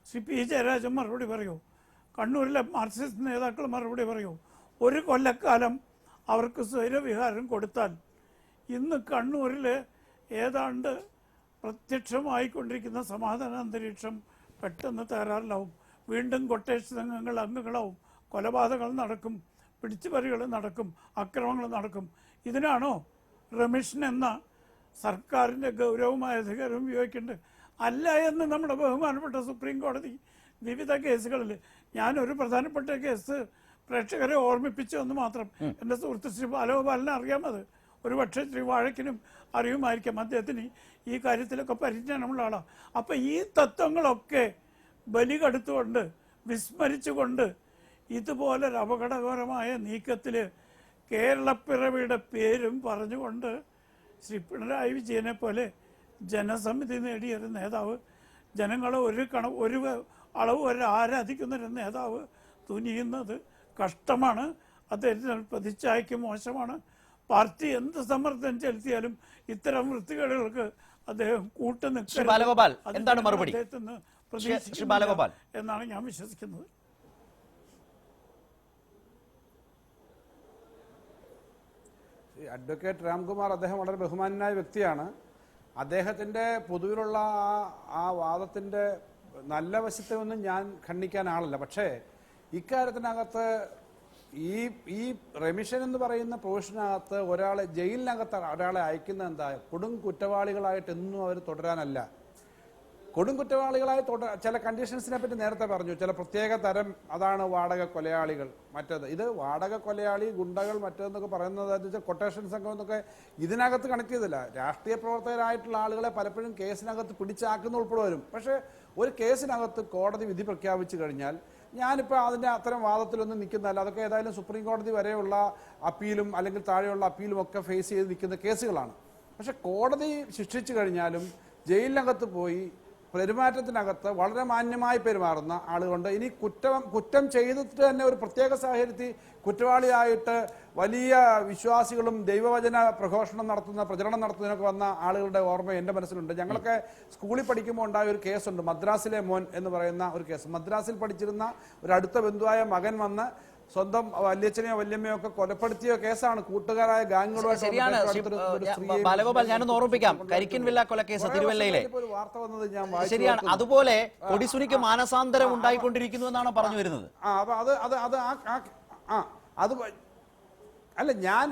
ശ്രീ P ജയരാജൻ മറുപടി പറയൂ, കണ്ണൂരിലെ മാർക്സിസ്റ്റ് നേതാക്കൾ മറുപടി പറയൂ. 1 കൊല്ലക്കാലം അവർക്ക് സ്വൈരവിഹാരം കൊടുത്താൽ ഇന്ന് കണ്ണൂരിൽ ഏതാണ്ട് പ്രത്യക്ഷമായിക്കൊണ്ടിരിക്കുന്ന സമാധാന അന്തരീക്ഷം പെട്ടെന്ന് തകരാറിലാവും. വീണ്ടും കൊട്ടേഷൻ സംഘങ്ങൾ അംഗങ്ങളാവും, കൊലപാതകങ്ങൾ നടക്കും, പിടിച്ചുപറികൾ നടക്കും, അക്രമങ്ങൾ നടക്കും. ഇതിനാണോ റെമിഷൻ എന്ന സർക്കാരിൻ്റെ ഗൗരവമായ അധികാരം ഉപയോഗിക്കേണ്ടത്? അല്ല എന്ന് നമ്മുടെ ബഹുമാനപ്പെട്ട സുപ്രീം കോടതി വിവിധ കേസുകളിൽ, ഞാനൊരു പ്രധാനപ്പെട്ട കേസ് പ്രേക്ഷകരെ ഓർമ്മിപ്പിച്ചു എന്ന് മാത്രം. എൻ്റെ സുഹൃത്ത് ശ്രീ ബാലഗോപാലിനെ അറിയാമത്, ഒരുപക്ഷെ ശ്രീ വാഴക്കിനും അറിയുമായിരിക്കാം, അദ്ദേഹത്തിന് ഈ കാര്യത്തിലൊക്കെ പരിജ്ഞാനമുള്ള ആളാണ്. അപ്പം ഈ തത്വങ്ങളൊക്കെ ബലി കടുത്തുകൊണ്ട് വിസ്മരിച്ചുകൊണ്ട് ഇതുപോലൊരു അപകടകരമായ നീക്കത്തിൽ കേരളപ്പിറവിയുടെ പേരും പറഞ്ഞുകൊണ്ട് ശ്രീ പിണറായി വിജയനെ പോലെ ജനസമിതി നേടിയൊരു നേതാവ്, ജനങ്ങളെ ഒരു അളവ് വരെ ആരാധിക്കുന്നൊരു നേതാവ് തുനിയുന്നത് കഷ്ടമാണ്. അദ്ദേഹത്തിന് പ്രതിച്ഛായയ്ക്ക് മോശമാണ്. പാർട്ടി എന്ത് സമ്മർദ്ദം ചെലുത്തിയാലും ഇത്തരം വൃത്തികേടുകൾക്ക് അദ്ദേഹം ബാലഗോപാൽ എന്താണ് മറുപടി എന്നാണ് ഞാൻ വിശ്വസിക്കുന്നത്. അഡ്വക്കേറ്റ് രാംകുമാർ അദ്ദേഹം വളരെ ബഹുമാനായ വ്യക്തിയാണ്. അദ്ദേഹത്തിൻ്റെ പൊതുവിലുള്ള ആ വാദത്തിൻ്റെ നല്ല വശത്തെ ഒന്നും ഞാൻ ഖണ്ഡിക്കാൻ ആളല്ല. പക്ഷേ ഇക്കാര്യത്തിനകത്ത് ഈ റെമിഷൻ എന്ന് പറയുന്ന പ്രൊവിഷനകത്ത് ഒരാളെ ജയിലിനകത്ത് ഒരാളെ അയക്കുന്ന എന്താ, കൊടും കുറ്റവാളികളായിട്ട് എന്നും അവർ തുടരാനല്ല. കൊടും കുറ്റവാളികളായ ചില കണ്ടീഷൻസിനെ പറ്റി നേരത്തെ പറഞ്ഞു. ചില പ്രത്യേക തരം, അതാണ് വാടക കൊലയാളികൾ, മറ്റേത് ഇത് വാടക കൊലയാളി, ഗുണ്ടകൾ, മറ്റേതെന്നൊക്കെ പറയുന്നത് കൊട്ടേഷൻ സംഘം എന്നൊക്കെ ഇതിനകത്ത് കണക്ട് ചെയ്തില്ല. രാഷ്ട്രീയ പ്രവർത്തകരായിട്ടുള്ള ആളുകളെ പലപ്പോഴും കേസിനകത്ത് പിടിച്ചാക്കുന്ന ഉൾപ്പെടെ വരും. പക്ഷേ ഒരു കേസിനകത്ത് കോടതി വിധി പ്രഖ്യാപിച്ചു കഴിഞ്ഞാൽ, ഞാനിപ്പോൾ അതിൻ്റെ അത്തരം വാദത്തിലൊന്നും നിൽക്കുന്നതല്ല, അതൊക്കെ ഏതായാലും സുപ്രീം കോടതി വരെയുള്ള അപ്പീലും അല്ലെങ്കിൽ താഴെയുള്ള അപ്പീലും ഒക്കെ ഫേസ് ചെയ്ത് നിൽക്കുന്ന കേസുകളാണ്. പക്ഷെ കോടതി ശിക്ഷിച്ചു കഴിഞ്ഞാലും ജയിലിനകത്ത് പോയി പെരുമാറ്റത്തിനകത്ത് വളരെ മാന്യമായി പെരുമാറുന്ന ആളുകളുണ്ട്. ഇനി കുറ്റം ചെയ്തിട്ട് തന്നെ ഒരു പ്രത്യേക സാഹചര്യത്തിൽ കുറ്റവാളിയായിട്ട് വലിയ വിശ്വാസികളും ദൈവവചന പ്രഘോഷണം നടത്തുന്ന, പ്രചരണം നടത്തുന്നതിനൊക്കെ വന്ന ആളുകളുടെ ഓർമ്മ എൻ്റെ മനസ്സിലുണ്ട്. ഞങ്ങളൊക്കെ സ്കൂളിൽ പഠിക്കുമ്പോൾ ഉണ്ടായ ഒരു കേസുണ്ട്, മദ്രാസിലെ മോൻ എന്ന് പറയുന്ന ഒരു കേസ്. മദ്രാസിൽ പഠിച്ചിരുന്ന ഒരു അടുത്ത ബന്ധുവായ മകൻ വന്ന് സ്വന്തം വല്യച്ഛനെയോ വല്യമ്മയോ ഒക്കെ കൊലപ്പെടുത്തിയ കേസാണ്. കൂട്ടുകാരായ ശരിയാണ് ബാലഗോപാൽ, ഞാനൊന്ന് ഓർമ്മിപ്പിക്കാം, കരിക്കിൻ വില്ല കൊലക്കേസ് തിരുവല്ലയിലെ വാർത്ത വന്നത് ഞാൻ ശരിയാണ്. അതുപോലെ കൊടിസുനിക്ക് മാനസാന്തരം ഉണ്ടായിക്കൊണ്ടിരിക്കുന്നു എന്നാണ് പറഞ്ഞു വരുന്നത്. അത് അല്ല, ഞാൻ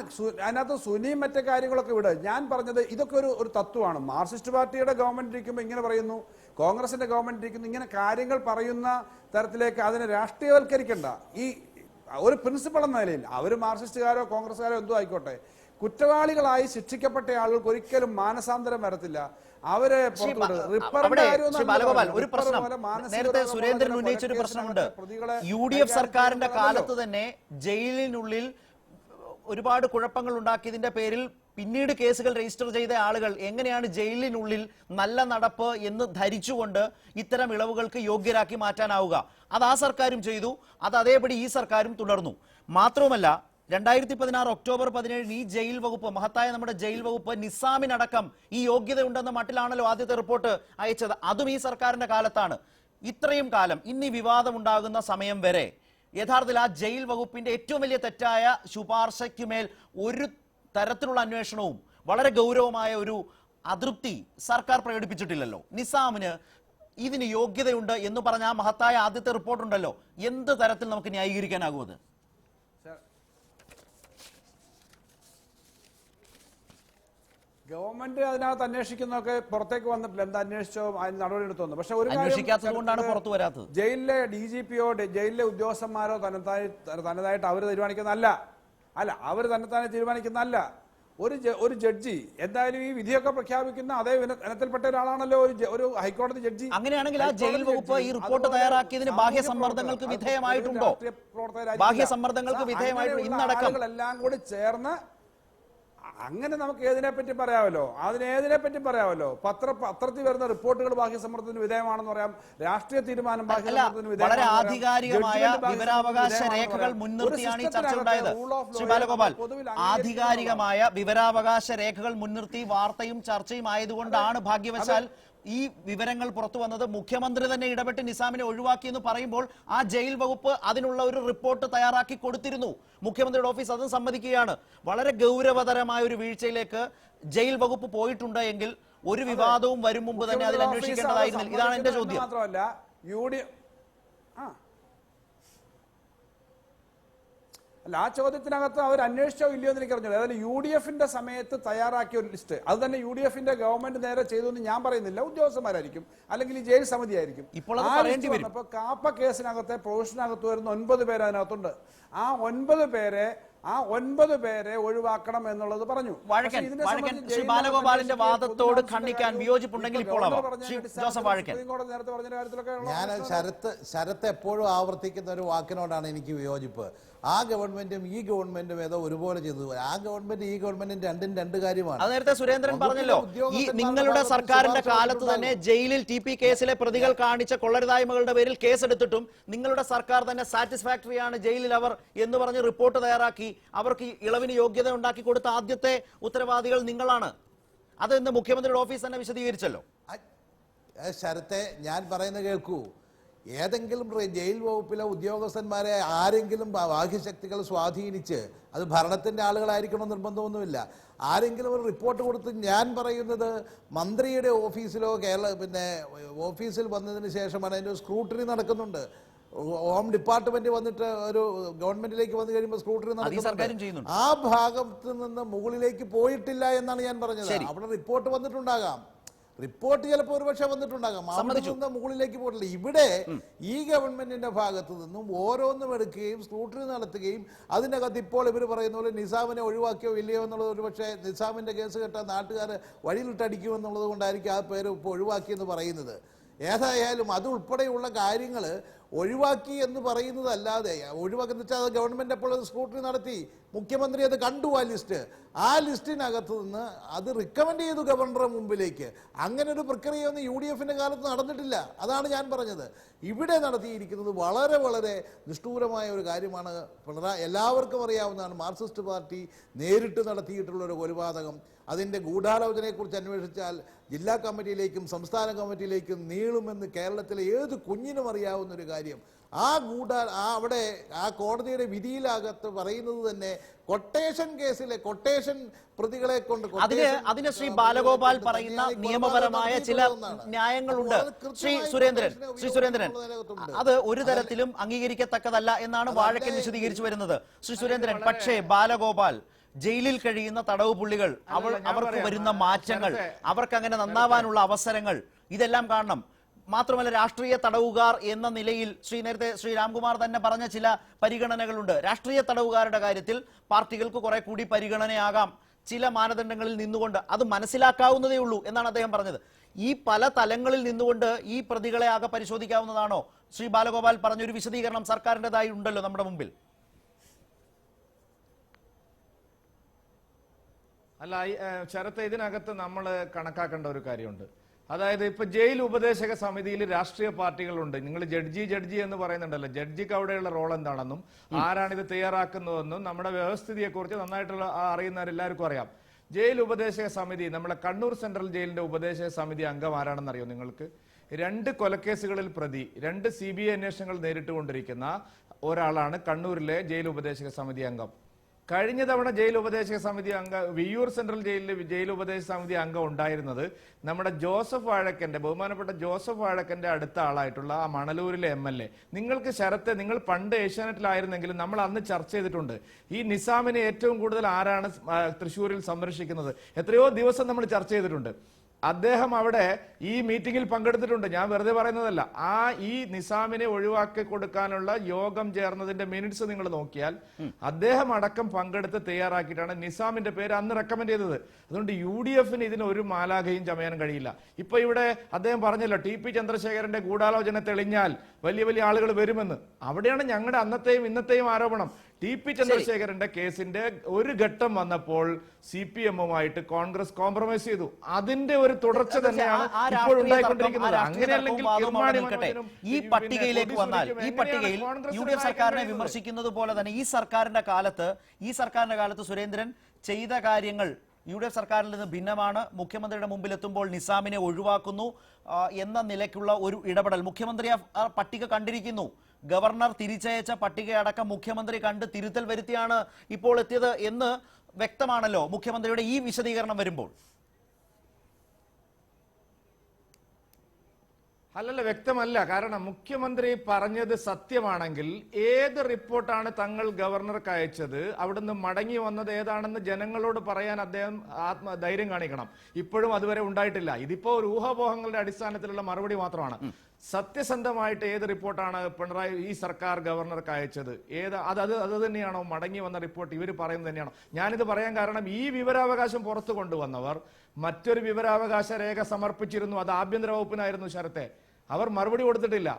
അതിനകത്ത് സുനിയും മറ്റു കാര്യങ്ങളൊക്കെ വിട്. ഞാൻ പറഞ്ഞത് ഇതൊക്കെ ഒരു തത്വമാണ്. മാർക്സിസ്റ്റ് പാർട്ടിയുടെ ഗവൺമെന്റ് ഇരിക്കുമ്പോൾ ഇങ്ങനെ പറയുന്നു, കോൺഗ്രസിന്റെ ഗവൺമെന്റ് ഇരിക്കുന്നു, ഇങ്ങനെ കാര്യങ്ങൾ പറയുന്ന തരത്തിലേക്ക് അതിനെ രാഷ്ട്രീയവൽക്കരിക്കണ്ട. ഈ ഒരു പ്രിൻസിപ്പൾ എന്ന നിലയിൽ അവർ മാർക്സിസ്റ്റുകാരോ കോൺഗ്രസ്സുകാരോ എന്തോ ആയിക്കോട്ടെ, കുറ്റവാളികളായി ശിക്ഷിക്കപ്പെട്ട ആളുകൾക്ക് ഒരിക്കലും മാനസാന്തരം വരത്തില്ല. അവരെ ബാലഗോപാൽ, ഒരു പ്രശ്നം നേരത്തെ സുരേന്ദ്രൻ ഉന്നയിച്ച ഒരു പ്രശ്നമുണ്ട്. UDF സർക്കാരിന്റെ കാലത്ത് തന്നെ ജയിലിനുള്ളിൽ ഒരുപാട് കുഴപ്പങ്ങൾ ഉണ്ടാക്കിയതിന്റെ പേരിൽ പിന്നീട് കേസുകൾ രജിസ്റ്റർ ചെയ്ത ആളുകൾ എങ്ങനെയാണ് ജയിലിനുള്ളിൽ നല്ല നടപ്പ് എന്ന് ധരിച്ചുകൊണ്ട് ഇത്തരം ഇളവുകൾക്ക് യോഗ്യരാക്കി മാറ്റാനാവുക? അത് ആ സർക്കാരും ചെയ്തു, അത് അതേപടി ഈ സർക്കാരും തുടർന്നു. മാത്രവുമല്ല, 2016 ഒക്ടോബർ 17 ഈ ജയിൽ വകുപ്പ്, മഹത്തായ നമ്മുടെ ജയിൽ വകുപ്പ് നിസാമിനടക്കം ഈ യോഗ്യതയുണ്ടെന്ന മട്ടിലാണല്ലോ ആദ്യത്തെ റിപ്പോർട്ട് അയച്ചത്. അതും ഈ സർക്കാരിന്റെ കാലത്താണ്. ഇത്രയും കാലം ഇനി വിവാദമുണ്ടാകുന്ന സമയം വരെ യഥാർത്ഥത്തിൽ ആ ജയിൽ വകുപ്പിന്റെ ഏറ്റവും വലിയ തെറ്റായ ശുപാർശയ്ക്കുമേൽ ഒരു തരത്തിലുള്ള അന്വേഷണവും വളരെ ഗൗരവമായ ഒരു അതൃപ്തി സർക്കാർ പ്രകടിപ്പിച്ചിട്ടില്ലല്ലോ. നിസാമിന് ഇതിന് യോഗ്യതയുണ്ട് എന്ന് പറഞ്ഞ ആ മഹത്തായ ആദ്യത്തെ റിപ്പോർട്ടുണ്ടല്ലോ, എന്ത് തരത്തിൽ നമുക്ക് ന്യായീകരിക്കാനാകും അത്? ഗവൺമെന്റ് അതിനകത്ത് അന്വേഷിക്കുന്നതൊക്കെ പുറത്തേക്ക് വന്നിട്ടില്ല. എന്താ അന്വേഷിച്ചോ, അതിന് നടപടി എടുത്തു. പക്ഷെ ഒരു അന്വേഷിക്കാത്തതുകൊണ്ടാണ് പുറത്തു വരാത്തത്. ജയിലിലെ DGPയോ ജയിലിലെ ഉദ്യോഗസ്ഥന്മാരോ തനതായിട്ട് അവർ തീരുമാനിക്കുന്നതല്ല. അവർ തന്നെ തീരുമാനിക്കുന്നതല്ല. ഒരു ജഡ്ജി എന്തായാലും ഈ വിധിയൊക്കെ പ്രഖ്യാപിക്കുന്ന അതേ ഇനത്തിൽപ്പെട്ട ഒരാളാണല്ലോ ഒരു ഹൈക്കോടതി ജഡ്ജി. അങ്ങനെയാണെങ്കിൽ ആ ജയിൽ വകുപ്പ് ഈ റിപ്പോർട്ട് തയ്യാറാക്കിയതിന് ബാഹ്യ സമ്മർദ്ദങ്ങൾക്ക് വിധേയമായിട്ടുണ്ടോ? ബാഹ്യ സമ്മർദ്ദങ്ങൾക്ക് വിധേയമായിട്ടുണ്ടോ? ഇന്നടക്കം എല്ലാം കൂടി ചേർന്ന് അങ്ങനെ നമുക്ക് ഏതിനെപ്പറ്റി പറയാമല്ലോ, അതിനേതിനെപ്പറ്റി പറയാമല്ലോ. പത്രത്തിൽ വരുന്ന റിപ്പോർട്ടുകൾ ബാഹ്യസമ്മർദ്ദത്തിന് വിധേയമാണെന്ന് പറയാം, രാഷ്ട്രീയ തീരുമാനം വളരെ ആധികാരികമായ വിവരാവകാശ രേഖകൾ മുൻനിർത്തിയാണ് ഈ ചർച്ച ഉണ്ടായത്. ശ്രീ ബാലഗോപാൽ, ആധികാരികമായ വിവരാവകാശ രേഖകൾ മുൻനിർത്തി വാർത്തയും ചർച്ചയും ആയതുകൊണ്ടാണ് ഭാഗ്യവശാൽ ഈ വിവരങ്ങൾ പുറത്തു വന്നത്. മുഖ്യമന്ത്രി തന്നെ ഇടപെട്ട് നിസാമിനെ ഒഴിവാക്കിയെന്ന് പറയുമ്പോൾ ആ ജയിൽ വകുപ്പ് അതിനുള്ള ഒരു റിപ്പോർട്ട് തയ്യാറാക്കി കൊടുത്തിരുന്നു. മുഖ്യമന്ത്രിയുടെ ഓഫീസ് അതും സമ്മതിക്കുകയാണ്. വളരെ ഗൗരവതരമായ ഒരു വീഴ്ചയിലേക്ക് ജയിൽ വകുപ്പ് പോയിട്ടുണ്ട് എങ്കിൽ ഒരു വിവാദവും വരും മുമ്പ് തന്നെ അതിൽ അന്വേഷിക്കേണ്ടതായിരുന്നു. ഇതാണ് എന്റെ ചോദ്യം. അല്ല, ആ ചോദ്യത്തിനകത്ത് അവർ അന്വേഷിച്ചോ ഇല്ലയോ എന്ന് എനിക്ക് അറിഞ്ഞു. അതായത് UDFന്റെ സമയത്ത് തയ്യാറാക്കിയ ഒരു ലിസ്റ്റ്, അത് തന്നെ UDFന്റെ ഗവൺമെന്റ് നേരെ ചെയ്തു എന്ന് ഞാൻ പറയുന്നില്ല. ഉദ്യോഗസ്ഥന്മാരായിരിക്കും, അല്ലെങ്കിൽ ഈ ജയിൽ സമിതി ആയിരിക്കും. ഇപ്പോൾ കാപ്പ കേസിനകത്തെ പ്രൊവിഷനകത്ത് വരുന്ന 9 പേര് അതിനകത്തുണ്ട്. ആ 9 പേരെ ഒഴിവാക്കണം എന്നുള്ളത് പറഞ്ഞു. ശ്രീ ബാലഗോപാലിന്റെ വാദത്തോട് ഖണ്ഡിക്കാൻ വിയോജിപ്പുണ്ടെങ്കിൽ ഇപ്പോൾ നേരത്തെ പറഞ്ഞ കാര്യത്തിലൊക്കെ ഞാൻ ശരത്ത് എപ്പോഴും ആവർത്തിക്കുന്ന ഒരു വാക്കിനോടാണ് എനിക്ക് വിയോജിപ്പ്. ആ ഗവൺമെന്റും ഈ ഗവൺമെന്റും ഏതോ ഒരുപോലെ ചെയ്തു. ആ ഗവൺമെന്റ് ഈ ഗവൺമെന്റും രണ്ടും രണ്ട് കാര്യമാണ്. അത് നേരത്തെ സുരേന്ദ്രൻ പറഞ്ഞല്ലോ. ഈ നിങ്ങളുടെ സർക്കാരിന്റെ കാലത്ത് തന്നെ ജയിലിൽ TP കേസിലെ പ്രതികൾ കാണിച്ച കൊള്ളരുതായ്മകളുടെ പേരിൽ കേസെടുത്തിട്ടും നിങ്ങളുടെ സർക്കാർ തന്നെ സാറ്റിസ്ഫാക്ടറി ആണ് ജയിലിൽ അവർ എന്ന് പറഞ്ഞ് റിപ്പോർട്ട് തയ്യാറാക്കി അവർക്ക് ഇളവിന് യോഗ്യത ഉണ്ടാക്കി കൊടുത്ത ആദ്യത്തെ ഉത്തരവാദികൾ നിങ്ങളാണ്. അത് ഇന്ന് മുഖ്യമന്ത്രിയുടെ ഓഫീസ് തന്നെ വിശദീകരിച്ചല്ലോ. ശരത്തെ, ഞാൻ പറയുന്നത് കേൾക്കൂ. ഏതെങ്കിലും ജയിൽ വകുപ്പിലെ ഉദ്യോഗസ്ഥന്മാരെ ആരെങ്കിലും ബാഹ്യശക്തികൾ സ്വാധീനിച്ച്, അത് ഭരണത്തിന്റെ ആളുകളായിരിക്കണം നിർബന്ധമൊന്നുമില്ല, ആരെങ്കിലും ഒരു റിപ്പോർട്ട് കൊടുത്ത്, ഞാൻ പറയുന്നത് മന്ത്രിയുടെ ഓഫീസിലോ ഓഫീസിൽ വന്നതിന് ശേഷമാണ് അതിൻ്റെ സ്ക്രൂട്ടറി നടക്കുന്നുണ്ട്. ഹോം ഡിപ്പാർട്ട്മെന്റ് വന്നിട്ട് ഒരു ഗവൺമെന്റിലേക്ക് വന്നു കഴിയുമ്പോൾ സ്ക്രൂട്ടറി നടക്കുന്നുണ്ട്. ആ ഭാഗത്ത് നിന്ന് മുകളിലേക്ക് പോയിട്ടില്ല എന്നാണ് ഞാൻ പറഞ്ഞത്. അവിടെ റിപ്പോർട്ട് വന്നിട്ടുണ്ടാകാം. റിപ്പോർട്ട് ചിലപ്പോൾ ഒരുപക്ഷെ വന്നിട്ടുണ്ടാകാം, അവിടെ നിന്ന് മുകളിലേക്ക് പോയിട്ടില്ല. ഇവിടെ ഈ ഗവൺമെന്റിന്റെ ഭാഗത്തു നിന്നും ഓരോന്നും എടുക്കുകയും സ്ക്രൂട്ടനി നടത്തുകയും അതിനകത്ത് ഇപ്പോൾ ഇവർ പറയുന്ന പോലെ നിസാമിനെ ഒഴിവാക്കിയോ ഇല്ലയോ എന്നുള്ളത് ഒരുപക്ഷെ നിസാമിന്റെ കേസ് കേട്ടാൽ നാട്ടുകാർ വഴിയിലിട്ടടിക്കുമെന്നുള്ളത് കൊണ്ടായിരിക്കും ആ പേര് ഇപ്പോൾ ഒഴിവാക്കിയെന്ന് പറയുന്നത്. ഏതായാലും അതുൾപ്പെടെയുള്ള കാര്യങ്ങൾ ഒഴിവാക്കി എന്ന് പറയുന്നതല്ലാതെ, ഒഴിവാക്കുന്ന വെച്ചാൽ അത് ഗവൺമെന്റ് അപ്പോൾ അത് സ്ക്രൂട്ടനി നടത്തി, മുഖ്യമന്ത്രി അത് കണ്ടു ആ ലിസ്റ്റിനകത്ത് നിന്ന് അത് റിക്കമെൻഡ് ചെയ്തു ഗവർണറുടെ മുമ്പിലേക്ക്. അങ്ങനെ ഒരു പ്രക്രിയയൊന്നും UDF-ന്റെ കാലത്ത് നടന്നിട്ടില്ല. അതാണ് ഞാൻ പറഞ്ഞത്. ഇവിടെ നടത്തിയിരിക്കുന്നത് വളരെ വളരെ നിഷ്ഠൂരമായ ഒരു കാര്യമാണ്. എല്ലാവർക്കും അറിയാവുന്നതാണ്, മാർക്സിസ്റ്റ് പാർട്ടി നേരിട്ട് നടത്തിയിട്ടുള്ള ഒരു കൊലപാതകം. അതിൻ്റെ ഗൂഢാലോചനയെക്കുറിച്ച് അന്വേഷിച്ചാൽ ജില്ലാ കമ്മിറ്റിയിലേക്കും സംസ്ഥാന കമ്മിറ്റിയിലേക്കും നീളുമെന്ന് കേരളത്തിലെ ഏത് കുഞ്ഞിനും അറിയാവുന്ന ഒരു കാര്യം. അവിടെ ആ കോടതിയുടെ വിധിയിലകത്ത് പറയുന്നത് തന്നെ കൊട്ടേഷൻ കേസിലെ കൊട്ടേഷൻ പ്രതികളെ കൊണ്ട് അതിന് ശ്രീ ബാലഗോപാൽ പറയുന്ന നിയമപരമായ ചില ന്യായങ്ങളുണ്ട്. ശ്രീ സുരേന്ദ്രൻ അത് ഒരു തരത്തിലും അംഗീകരിക്കത്തക്കതല്ല എന്നാണ് വാഴക്കൻ വിശദീകരിച്ചു വരുന്നത്. ശ്രീ സുരേന്ദ്രൻ, പക്ഷേ ബാലഗോപാൽ, ജയിലിൽ കഴിയുന്ന തടവ് പുള്ളികൾ, അവർക്ക് വരുന്ന മാറ്റങ്ങൾ, അവർക്ക് അങ്ങനെ നന്നാവാനുള്ള അവസരങ്ങൾ, ഇതെല്ലാം കാണണം. മാത്രമല്ല, രാഷ്ട്രീയ തടവുകാർ എന്ന നിലയിൽ നേരത്തെ ശ്രീ രാംകുമാർ തന്നെ പറഞ്ഞ ചില പരിഗണനകളുണ്ട്. രാഷ്ട്രീയ തടവുകാരുടെ കാര്യത്തിൽ പാർട്ടികൾക്ക് കുറെ കൂടി പരിഗണനയാകാം ചില മാനദണ്ഡങ്ങളിൽ നിന്നുകൊണ്ട്. അത് മനസ്സിലാക്കാവുന്നതേ ഉള്ളൂ എന്നാണ് അദ്ദേഹം പറഞ്ഞത്. ഈ പല തലങ്ങളിൽ നിന്നുകൊണ്ട് ഈ പ്രതികളെ ആകെ പരിശോധിക്കാവുന്നതാണോ? ശ്രീ ബാലഗോപാൽ പറഞ്ഞൊരു വിശദീകരണം സർക്കാരിൻ്റെതായി ഉണ്ടല്ലോ നമ്മുടെ മുമ്പിൽ. അല്ല, ശരത്ത്, ഇതിനകത്ത് നമ്മൾ കണക്കാക്കേണ്ട ഒരു കാര്യമുണ്ട്. അതായത് ഇപ്പൊ ജയിൽ ഉപദേശക സമിതിയിൽ രാഷ്ട്രീയ പാർട്ടികളുണ്ട്. നിങ്ങൾ ജഡ്ജി എന്ന് പറയുന്നുണ്ടല്ലോ, ജഡ്ജിക്ക് അവിടെയുള്ള റോൾ എന്താണെന്നും ആരാണിത് തയ്യാറാക്കുന്നതെന്നും നമ്മുടെ വ്യവസ്ഥിതിയെക്കുറിച്ച് നന്നായിട്ടുള്ള അറിയുന്നവരെല്ലാവർക്കും അറിയാം. ജയിൽ ഉപദേശക സമിതി, നമ്മളെ കണ്ണൂർ സെൻട്രൽ ജയിലിന്റെ ഉപദേശക സമിതി അംഗം ആരാണെന്ന് അറിയോ നിങ്ങൾക്ക്? 2 കൊലക്കേസുകളിൽ പ്രതി, 2 CBI അന്വേഷണങ്ങൾ നേരിട്ടുകൊണ്ടിരിക്കുന്ന ഒരാളാണ് കണ്ണൂരിലെ ജയിൽ ഉപദേശക സമിതി അംഗം. കഴിഞ്ഞ തവണ ജയിൽ ഉപദേശക സമിതി അംഗം, വിയ്യൂർ സെൻട്രൽ ജയിലിലെ ജയിൽ ഉപദേശക സമിതി അംഗം ഉണ്ടായിരുന്നത് നമ്മുടെ ജോസഫ് വാഴക്കന്റെ, ബഹുമാനപ്പെട്ട ജോസഫ് വാഴക്കന്റെ അടുത്ത ആളായിട്ടുള്ള ആ മണലൂരിലെ MLA. നിങ്ങൾക്ക് ശരത്തെ, നിങ്ങൾ പണ്ട് ഏഷ്യാനെറ്റിലായിരുന്നെങ്കിലും നമ്മൾ അന്ന് ചർച്ച ചെയ്തിട്ടുണ്ട്. ഈ നിസാമിനെ ഏറ്റവും കൂടുതൽ ആരാണ് തൃശ്ശൂരിൽ സംരക്ഷിക്കുന്നത്? എത്രയോ ദിവസം നമ്മൾ ചർച്ച ചെയ്തിട്ടുണ്ട്. അദ്ദേഹം അവിടെ ഈ മീറ്റിംഗിൽ പങ്കെടുത്തിട്ടുണ്ട്. ഞാൻ വെറുതെ പറയുന്നതല്ല. ഈ നിസാമിനെ ഒഴിവാക്കി കൊടുക്കാനുള്ള യോഗം ചേർന്നതിന്റെ മിനിറ്റ്സ് നിങ്ങൾ നോക്കിയാൽ അദ്ദേഹം അടക്കം പങ്കെടുത്ത് തയ്യാറാക്കിയിട്ടാണ് നിസാമിന്റെ പേര് അന്ന് റെക്കമെൻഡ് ചെയ്തത്. അതുകൊണ്ട് UDF-ന് ഇതിന് ഒരു മാലാഖയും ചമയാൻ കഴിയില്ല. ഇപ്പൊ ഇവിടെ അദ്ദേഹം പറഞ്ഞല്ലോ, TP ചന്ദ്രശേഖരന്റെ ഗൂഢാലോചന തെളിഞ്ഞാൽ വലിയ വലിയ ആളുകൾ വരുമെന്ന്. അവിടെയാണ് ഞങ്ങളുടെ അന്നത്തെയും ഇന്നത്തെയും ആരോപണം. TP ചന്ദ്രശേഖരന്റെ കേസിന്റെ ഒരു ഘട്ടം വന്നപ്പോൾ CPM-ഉമായിട്ട് കോൺഗ്രസ് കോംപ്രമൈസ് ചെയ്തു. അതിന്റെ ഒരു തുടർച്ച തന്നെയാണ് ഇപ്പോൾ ഉണ്ടായിക്കൊണ്ടിരിക്കുന്നത്. അങ്ങനെയല്ലെങ്കിൽ ഈ പട്ടികയിലേക്ക് വന്നാൽ, ഈ പട്ടികയിൽ UDF സർക്കാരിനെ വിമർശിക്കുന്നത് പോലെ തന്നെ ഈ സർക്കാരിന്റെ കാലത്ത് സുരേന്ദ്രൻ ചെയ്ത കാര്യങ്ങൾ UDF സർക്കാരിൽ നിന്ന് ഭിന്നമാണ്. മുഖ്യമന്ത്രിയുടെ മുമ്പിൽ എത്തുമ്പോൾ നിസാമിനെ ഒഴിവാക്കുന്നു എന്ന നിലയ്ക്കുള്ള ഒരു ഇടപെടൽ. മുഖ്യമന്ത്രി ആ പട്ടിക കണ്ടിരിക്കുന്നു. ഗവർണർ തിരിച്ചയച്ച പട്ടികയടക്കം മുഖ്യമന്ത്രി കണ്ട് തിരുത്തൽ വരുത്തിയാണ് ഇപ്പോൾ എത്തിയത് എന്ന് വ്യക്തമാണല്ലോ മുഖ്യമന്ത്രിയുടെ ഈ വിശദീകരണം വരുമ്പോൾ. അല്ലല്ല, വ്യക്തമല്ല. കാരണം മുഖ്യമന്ത്രി പറഞ്ഞത് സത്യമാണെങ്കിൽ ഏത് റിപ്പോർട്ടാണ് തങ്ങൾ ഗവർണർക്ക് അയച്ചത്, അവിടുന്ന് മടങ്ങി വന്നത് ഏതാണെന്ന് ജനങ്ങളോട് പറയാൻ അദ്ദേഹം ധൈര്യം കാണിക്കണം. ഇപ്പോഴും അതുവരെ ഉണ്ടായിട്ടില്ല. ഇതിപ്പോ ഒരു ഊഹാപോഹങ്ങളുടെ അടിസ്ഥാനത്തിലുള്ള മറുപടി മാത്രമാണ്. സത്യസന്ധമായിട്ട് ഏത് റിപ്പോർട്ടാണ് പിണറായി ഈ സർക്കാർ ഗവർണർക്ക് അയച്ചത്, അത് തന്നെയാണോ മടങ്ങി വന്ന റിപ്പോർട്ട് ഇവർ പറയുന്നത് തന്നെയാണോ? ഞാനിത് പറയാൻ കാരണം, ഈ വിവരാവകാശം പുറത്തു കൊണ്ടുവന്നവർ മറ്റൊരു വിവരാവകാശ രേഖ സമർപ്പിച്ചിരുന്നു. അത് ആഭ്യന്തര വകുപ്പിനായിരുന്നു ശരത്തെ. അവർ മറുപടി കൊടുത്തിട്ടില്ല.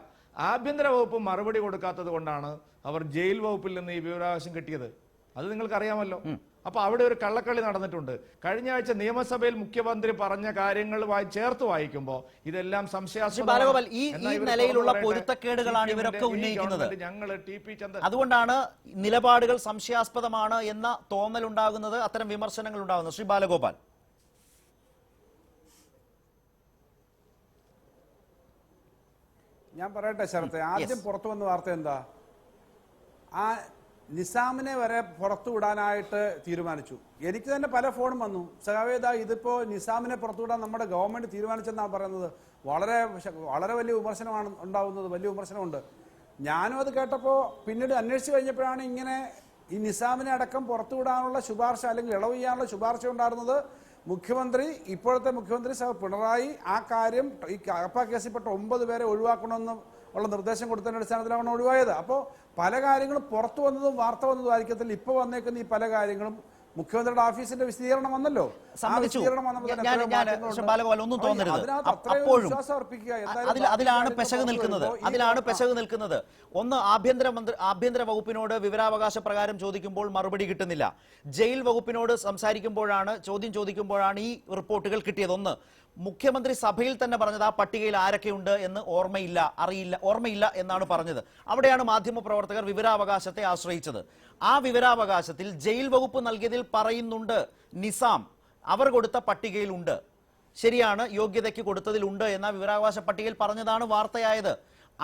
ആഭ്യന്തര വകുപ്പ് മറുപടി കൊടുക്കാത്തത് കൊണ്ടാണ് അവർ ജയിൽ വകുപ്പിൽ നിന്ന് ഈ വിവരാവകാശം കിട്ടിയത്. അത് നിങ്ങൾക്കറിയാമല്ലോ. അപ്പൊ അവിടെ ഒരു കള്ളക്കളി നടന്നിട്ടുണ്ട്. കഴിഞ്ഞ ആഴ്ച നിയമസഭയിൽ മുഖ്യമന്ത്രി പറഞ്ഞ കാര്യങ്ങൾ ചേർത്ത് വായിക്കുമ്പോൾ ഇതെല്ലാം സംശയാസ്പദമാണ്. ഈ നിലയിലുള്ള പൊരുത്തക്കേടുകളാണ് ഇവരൊക്കെ ഉന്നയിക്കുന്നത്. അതുകൊണ്ടാണ് നിലപാടുകൾ സംശയാസ്പദമാണ് എന്ന തോന്നലുണ്ടാകുന്നത്, അത്തരം വിമർശനങ്ങൾ ഉണ്ടാകുന്നത്. ശ്രീ ബാലഗോപാൽ, ഞാൻ പറയട്ടെ ശരത്തെ, ആദ്യം പുറത്തു വന്ന വാർത്ത എന്താ? ആ നിസാമിനെ വരെ പുറത്തു വിടാനായിട്ട് തീരുമാനിച്ചു. എനിക്ക് തന്നെ പല ഫോണും വന്നു, സഹാവേദ ഇതിപ്പോ നിസാമിനെ പുറത്തുവിടാൻ നമ്മുടെ ഗവൺമെന്റ് തീരുമാനിച്ചെന്നാണ് പറയുന്നത്. വളരെ വളരെ വലിയ വിമർശനമാണ് ഉണ്ടാവുന്നത്, വലിയ വിമർശനമുണ്ട്. ഞാനും അത് കേട്ടപ്പോൾ പിന്നീട് അന്വേഷിച്ച് കഴിഞ്ഞപ്പോഴാണ് ഇങ്ങനെ ഈ നിസാമിനെ അടക്കം പുറത്തുവിടാനുള്ള ശുപാർശ അല്ലെങ്കിൽ ഇളവ് ചെയ്യാനുള്ള ശുപാർശ ഉണ്ടായിരുന്നത് മുഖ്യമന്ത്രി, ഇപ്പോഴത്തെ മുഖ്യമന്ത്രി പിണറായി ആ കാര്യം ഈ കാപ്പ കേസിൽപ്പെട്ട 9 പേരെ ഒഴിവാക്കണമെന്ന് ഉള്ള നിർദ്ദേശം കൊടുത്തതിന്റെ അടിസ്ഥാനത്തിലാണ് ഒഴിവായത്. അപ്പോൾ പല കാര്യങ്ങളും പുറത്തു വന്നതും വാർത്ത വന്നതും ആയിരിക്കത്തില്ല. ഇപ്പോൾ വന്നേക്കുന്ന ഈ പല കാര്യങ്ങളും മുഖ്യമന്ത്രിയുടെ ഓഫീസിന്റെ വിശദീകരണം വന്നല്ലോ. സമ്മതിച്ചു. ബാലഗോപാൽ ഒന്നും തോന്നരുത്. അപ്പോഴും അതിലാണ് പെശക് നിൽക്കുന്നത്. ഒന്ന്, ആഭ്യന്തര വകുപ്പിനോട് വിവരാവകാശ പ്രകാരം ചോദിക്കുമ്പോൾ മറുപടി കിട്ടുന്നില്ല. ജയിൽ വകുപ്പിനോട് ചോദ്യം ചോദിക്കുമ്പോഴാണ് ഈ റിപ്പോർട്ടുകൾ കിട്ടിയത്. ഒന്ന്, മുഖ്യമന്ത്രി സഭയിൽ തന്നെ പറഞ്ഞത് ആ പട്ടികയിൽ ആരൊക്കെയുണ്ട് എന്ന് ഓർമ്മയില്ല എന്നാണ് പറഞ്ഞത്. അവിടെയാണ് മാധ്യമപ്രവർത്തകർ വിവരാവകാശത്തെ ആശ്രയിച്ചത്. ആ വിവരാവകാശത്തിൽ ജയിൽ വകുപ്പ് നൽകിയതിൽ പറയുന്നുണ്ട് നിസാം അവർ കൊടുത്ത പട്ടികയിലുണ്ട്, ശരിയാണ്, യോഗ്യതയ്ക്ക് കൊടുത്തതിലുണ്ട് എന്ന വിവരാവകാശ പട്ടികയിൽ പറഞ്ഞതാണ് വാർത്തയായത്.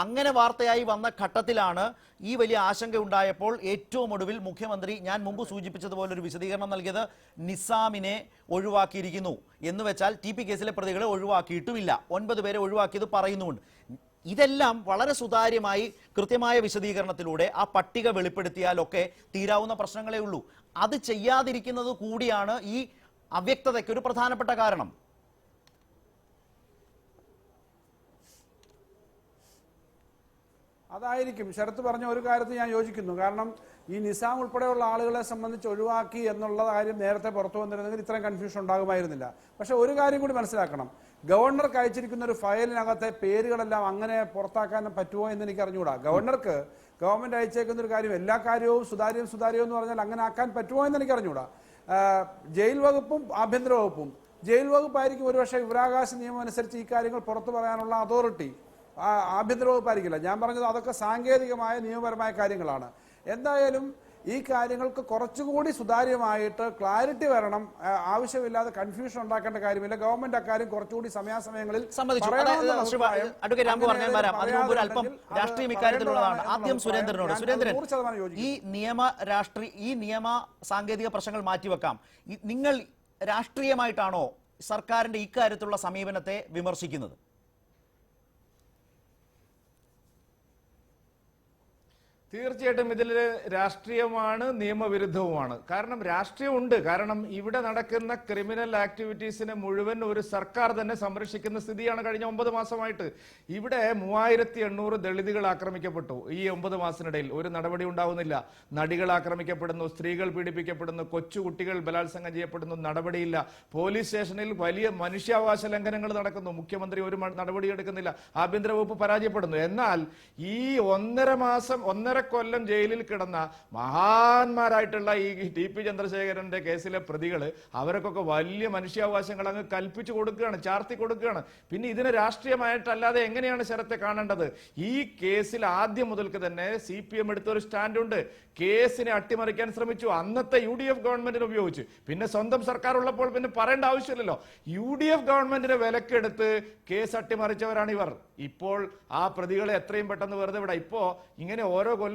അങ്ങനെ വാർത്തയായി വന്ന ഘട്ടത്തിലാണ് ഈ വലിയ ആശങ്ക ഉണ്ടായപ്പോൾ ഏറ്റവും ഒടുവിൽ മുഖ്യമന്ത്രി ഞാൻ മുമ്പ് സൂചിപ്പിച്ചതുപോലെ ഒരു വിശദീകരണം നൽകിയത് നിസാമിനെ ഒഴിവാക്കിയിരിക്കുന്നു എന്ന് വെച്ചാൽ TP കേസിലെ പ്രതികളെ ഒഴിവാക്കിയിട്ടുമില്ല, 9 പേരെ ഒഴിവാക്കിയത് പറയുന്നുണ്ട്. ഇതെല്ലാം വളരെ സുതാര്യമായി കൃത്യമായ വിശദീകരണത്തിലൂടെ ആ പട്ടിക വെളിപ്പെടുത്തിയാലൊക്കെ തീരാവുന്ന പ്രശ്നങ്ങളേ ഉള്ളൂ. അത് ചെയ്യാതിരിക്കുന്നത് കൂടിയാണ് ഈ അവ്യക്തതയ്ക്ക് ഒരു പ്രധാനപ്പെട്ട കാരണം. അതായിരിക്കും ശരത്ത് പറഞ്ഞ ഒരു കാര്യത്തിൽ ഞാൻ യോജിക്കുന്നു. കാരണം ഈ നിസാം ഉൾപ്പെടെയുള്ള ആളുകളെ സംബന്ധിച്ച് ഒഴിവാക്കി എന്നുള്ള കാര്യം നേരത്തെ പുറത്തു വന്നിരുന്നെങ്കിൽ ഇത്രയും കൺഫ്യൂഷൻ ഉണ്ടാകുമായിരുന്നില്ല. പക്ഷെ ഒരു കാര്യം കൂടി മനസ്സിലാക്കണം, ഗവർണർക്ക് അയച്ചിരിക്കുന്ന ഒരു ഫയലിനകത്തെ പേരുകളെല്ലാം അങ്ങനെ പുറത്താക്കാൻ പറ്റുമോ എന്ന് എനിക്ക് അറിഞ്ഞുകൂടാ. ഗവർണർക്ക് ഗവൺമെന്റ് അയച്ചേക്കുന്ന ഒരു കാര്യം എല്ലാ കാര്യവും സുതാര്യം എന്ന് പറഞ്ഞാൽ അങ്ങനെ ആക്കാൻ പറ്റുമോ എന്ന് എനിക്ക് അറിഞ്ഞുകൂടാ. ജയിൽ വകുപ്പും ആഭ്യന്തര വകുപ്പും, ജയിൽ വകുപ്പായിരിക്കും ഒരുപക്ഷെ വിവരാവകാശ നിയമം അനുസരിച്ച് ഈ കാര്യങ്ങൾ പുറത്തു പറയാനുള്ള അതോറിറ്റി, ആഭ്യന്തര വകുപ്പായിരിക്കില്ല. ഞാൻ പറഞ്ഞത് അതൊക്കെ സാങ്കേതികമായ നിയമപരമായ കാര്യങ്ങളാണ്. എന്തായാലും ഈ കാര്യങ്ങൾക്ക് കുറച്ചുകൂടി സുതാര്യമായിട്ട് ക്ലാരിറ്റി വരണം. ആവശ്യമില്ലാതെ കൺഫ്യൂഷൻ ഉണ്ടാക്കേണ്ട കാര്യമില്ല. ഗവൺമെന്റ് അക്കാര്യം കുറച്ചുകൂടി സമയാസമയങ്ങളിൽ ആദ്യം സുരേന്ദ്രൻ, ഈ നിയമ സാങ്കേതിക പ്രശ്നങ്ങൾ മാറ്റിവെക്കാം. നിങ്ങൾ രാഷ്ട്രീയമായിട്ടാണോ സർക്കാരിന്റെ ഇക്കാര്യത്തിലുള്ള സമീപനത്തെ വിമർശിക്കുന്നത്? തീർച്ചയായിട്ടും ഇതിൽ രാഷ്ട്രീയമാണ്, നിയമവിരുദ്ധവുമാണ്. കാരണം രാഷ്ട്രീയമുണ്ട്. കാരണം ഇവിടെ നടക്കുന്ന ക്രിമിനൽ ആക്ടിവിറ്റീസിനെ മുഴുവൻ ഒരു സർക്കാർ തന്നെ സംരക്ഷിക്കുന്ന സ്ഥിതിയാണ് കഴിഞ്ഞ 9 മാസമായിട്ട്. ഇവിടെ 3800 ദളിതുകൾ ആക്രമിക്കപ്പെട്ടു. ഈ 9 മാസത്തിനിടയിൽ ഒരു നടപടി ഉണ്ടാവുന്നില്ല. നടികൾ ആക്രമിക്കപ്പെടുന്നു, സ്ത്രീകൾ പീഡിപ്പിക്കപ്പെടുന്നു, കൊച്ചുകുട്ടികൾ ബലാത്സംഗം ചെയ്യപ്പെടുന്നു, നടപടിയില്ല. പോലീസ് സ്റ്റേഷനിൽ വലിയ മനുഷ്യാവകാശ ലംഘനങ്ങൾ നടക്കുന്നു, മുഖ്യമന്ത്രി ഒരു നടപടി എടുക്കുന്നില്ല, ആഭ്യന്തര വകുപ്പ് പരാജയപ്പെടുന്നു. എന്നാൽ ഈ 1.5 കൊല്ലം ജയിലിൽ കിടന്ന മഹാന്മാരായിട്ടുള്ള ഈ TP ചന്ദ്രശേഖരന്റെ കേസിലെ പ്രതികൾ അവർക്കൊക്കെ വലിയ മനുഷ്യാവകാശങ്ങൾ അങ്ങ് കൽപ്പിച്ചു കൊടുക്കുകയാണ്, ചാർത്തി കൊടുക്കുകയാണ്. പിന്നെ ഇതിന് രാഷ്ട്രീയമായിട്ടല്ലാതെ എങ്ങനെയാണ് ശരത്തെ കാണേണ്ടത്? ഈ കേസിൽ ആദ്യം മുതൽക്ക് തന്നെ CPM എടുത്തൊരു സ്റ്റാൻഡുണ്ട്. കേസിനെ അട്ടിമറിക്കാൻ ശ്രമിച്ചു, അന്നത്തെ UDF ഗവൺമെന്റിനെ ഉപയോഗിച്ച്. പിന്നെ സ്വന്തം സർക്കാർ ഉള്ളപ്പോൾ പിന്നെ പറയേണ്ട ആവശ്യമില്ലല്ലോ. UDF ഗവൺമെന്റിനെ വിലക്കെടുത്ത് കേസ് അട്ടിമറിച്ചവരാണ് ഇവർ. ഇപ്പോൾ ആ പ്രതികളെ എത്രയും പെട്ടെന്ന് വെറുതെ വിടാം. ഇപ്പോ ഇങ്ങനെ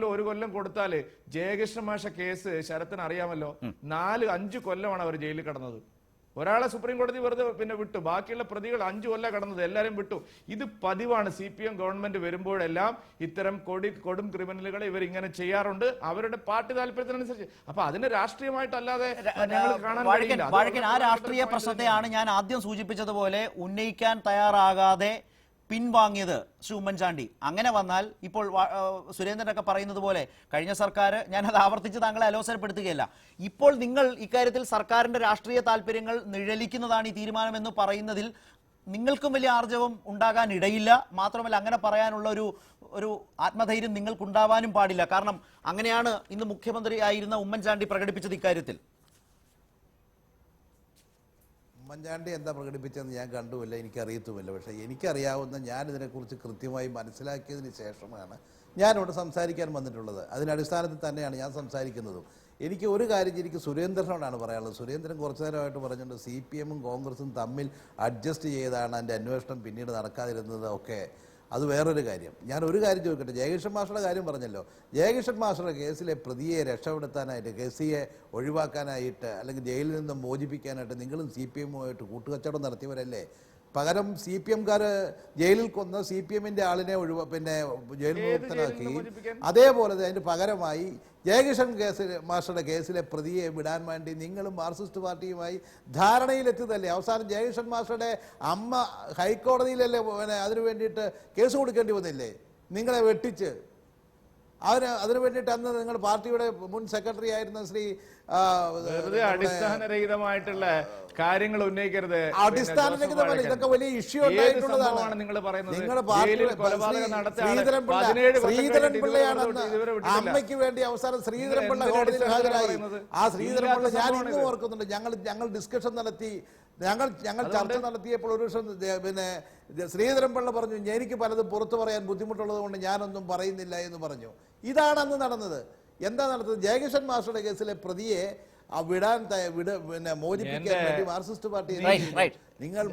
ഒരു കൊല്ലം കൊടുത്താല് ജയകൃഷ്ണ മാഷ കേസ് ശരത്തിന് അറിയാമല്ലോ, 4-5 കൊല്ലമാണ് അവർ ജയിലിൽ കിടന്നത്. ഒരാളെ സുപ്രീം കോടതി വെറുതെ പിന്നെ വിട്ടു, ബാക്കിയുള്ള പ്രതികൾ 5 കൊല്ലം കടന്നത്, എല്ലാവരും വിട്ടു. ഇത് പതിവാണ്. CPM ഗവൺമെന്റ് വരുമ്പോഴെല്ലാം ഇത്തരം കൊടും ക്രിമിനലുകളെ ഇവർ ഇങ്ങനെ ചെയ്യാറുണ്ട്, അവരുടെ പാർട്ടി താല്പര്യത്തിനനുസരിച്ച്. അപ്പൊ അതിന് രാഷ്ട്രീയമായിട്ടല്ലാതെ ആ രാഷ്ട്രീയ പ്രശ്നത്തെയാണ് ഞാൻ ആദ്യം സൂചിപ്പിച്ചതുപോലെ ഉന്നയിക്കാൻ തയ്യാറാകാതെ പിൻവാങ്ങിയത് ശ്രീ ഉമ്മൻചാണ്ടി. അങ്ങനെ വന്നാൽ ഇപ്പോൾ സുരേന്ദ്രനൊക്കെ പറയുന്നത് പോലെ കഴിഞ്ഞ സർക്കാർ, ഞാനത് ആവർത്തിച്ച് താങ്കളെ അലോസരപ്പെടുത്തുകയല്ല, ഇപ്പോൾ നിങ്ങൾ ഇക്കാര്യത്തിൽ സർക്കാരിന്റെ രാഷ്ട്രീയ താല്പര്യങ്ങൾ നിഴലിക്കുന്നതാണ് ഈ തീരുമാനമെന്ന് പറയുന്നതിൽ നിങ്ങൾക്കും വലിയ ആർജവം ഉണ്ടാകാൻ ഇടയില്ല. മാത്രമല്ല അങ്ങനെ പറയാനുള്ള ഒരു ആത്മധൈര്യം നിങ്ങൾക്കുണ്ടാവാനും പാടില്ല. കാരണം അങ്ങനെയാണ് ഇന്ന് മുഖ്യമന്ത്രി ആയിരുന്ന ഉമ്മൻചാണ്ടി പ്രകടിപ്പിച്ചത് ഇക്കാര്യത്തിൽ. ഉമ്മൻചാണ്ടി എന്താ പ്രകടിപ്പിച്ചതെന്ന് ഞാൻ കണ്ടുമില്ല, എനിക്കറിയത്തുമില്ല. പക്ഷേ എനിക്കറിയാവുന്ന, ഞാൻ ഇതിനെക്കുറിച്ച് കൃത്യമായി മനസ്സിലാക്കിയതിന് ശേഷമാണ് ഞാനിവിടെ സംസാരിക്കാൻ വന്നിട്ടുള്ളത്. അതിനടിസ്ഥാനത്തിൽ തന്നെയാണ് ഞാൻ സംസാരിക്കുന്നതും. എനിക്ക് ഒരു കാര്യം എനിക്ക് സുരേന്ദ്രനോടാണ് പറയാനുള്ളത്. സുരേന്ദ്രൻ കുറച്ചു നേരമായിട്ട് പറഞ്ഞിട്ടുണ്ട് CPM-ഉം കോൺഗ്രസും തമ്മിൽ അഡ്ജസ്റ്റ് ചെയ്താണ് അതിൻ്റെ അന്വേഷണം പിന്നീട് നടക്കാതിരുന്നത് ഒക്കെ. അത് വേറൊരു കാര്യം. ഞാൻ ഒരു കാര്യം ചോദിക്കട്ടെ, ജയകൃഷ്ണൻ മാസ്റ്ററുടെ കാര്യം പറഞ്ഞല്ലോ. ജയകൃഷ്ണൻ മാസ്റ്ററുടെ കേസിലെ പ്രതിയെ രക്ഷപ്പെടുത്താനായിട്ട്, കേസിയെ ഒഴിവാക്കാനായിട്ട്, അല്ലെങ്കിൽ ജയിലിൽ നിന്ന് മോചിപ്പിക്കാനായിട്ട് നിങ്ങളും CPM-ഉമായിട്ട് കൂട്ടുകച്ചവടം നടത്തിയവരല്ലേ? പകരം CPM-കാർ ജയിലിൽ കൊന്ന CPM-ന്റെ ആളിനെ ജയിൽ മുക്തനാക്കി. അതേപോലെ അതിന് പകരമായി ജയകിഷൻ മാസ്റ്ററുടെ കേസിലെ പ്രതിയെ വിടാൻ വേണ്ടി നിങ്ങളും മാർക്സിസ്റ്റ് പാർട്ടിയുമായി ധാരണയിലെത്തിയതല്ലേ? അവസാനം ജയകിഷൻ മാസ്റ്ററുടെ അമ്മ ഹൈക്കോടതിയിലല്ലേ അതിനു വേണ്ടിയിട്ട് കേസ് കൊടുക്കേണ്ടി വന്നില്ലേ? നിങ്ങളെ വെട്ടിച്ച് അതിനു വേണ്ടിയിട്ട് അന്ന് നിങ്ങൾ പാർട്ടിയുടെ മുൻ സെക്രട്ടറി ആയിരുന്ന ശ്രീ അടിസ്ഥാനരഹിതമായിട്ടുള്ള കാര്യങ്ങൾ ഉന്നയിക്കരുത്. അടിസ്ഥാനരഹിതമല്ല, ഇതൊക്കെ വലിയ ഇഷ്യൂ ഉണ്ടായിട്ടുള്ളതാണ്. നിങ്ങൾ പറയുന്നത് ശ്രീധരൻപിള്ളയാണെന്ന് അമ്മയ്ക്ക് വേണ്ടി അവസാനം ശ്രീധരൻപിള്ള കോടതിയിൽ ഹാജരായി. ആ ശ്രീധരൻപിള്ള ഞാൻ ഇന്നും ഓർക്കുന്നുണ്ട്. ഞങ്ങൾ ഡിസ്കഷൻ നടത്തി, ഞങ്ങൾ ചർച്ച നടത്തിയപ്പോൾ ഒരു ദിവസം ശ്രീധരൻപിള്ള പറഞ്ഞു, എനിക്ക് പലതും പുറത്തു പറയാൻ ബുദ്ധിമുട്ടുള്ളത് കൊണ്ട് ഞാനൊന്നും പറയുന്നില്ല എന്ന് പറഞ്ഞു. ഇതാണ് അന്ന് നടന്നത്. എന്താ നടന്നത്? ജയകിഷൻ മാസ്റ്ററുടെ കേസിലെ പ്രതിയെ വിടാൻ മോചിപ്പിക്കാൻ വേണ്ടി മാർക്സിസ്റ്റ് പാർട്ടി നിങ്ങൾ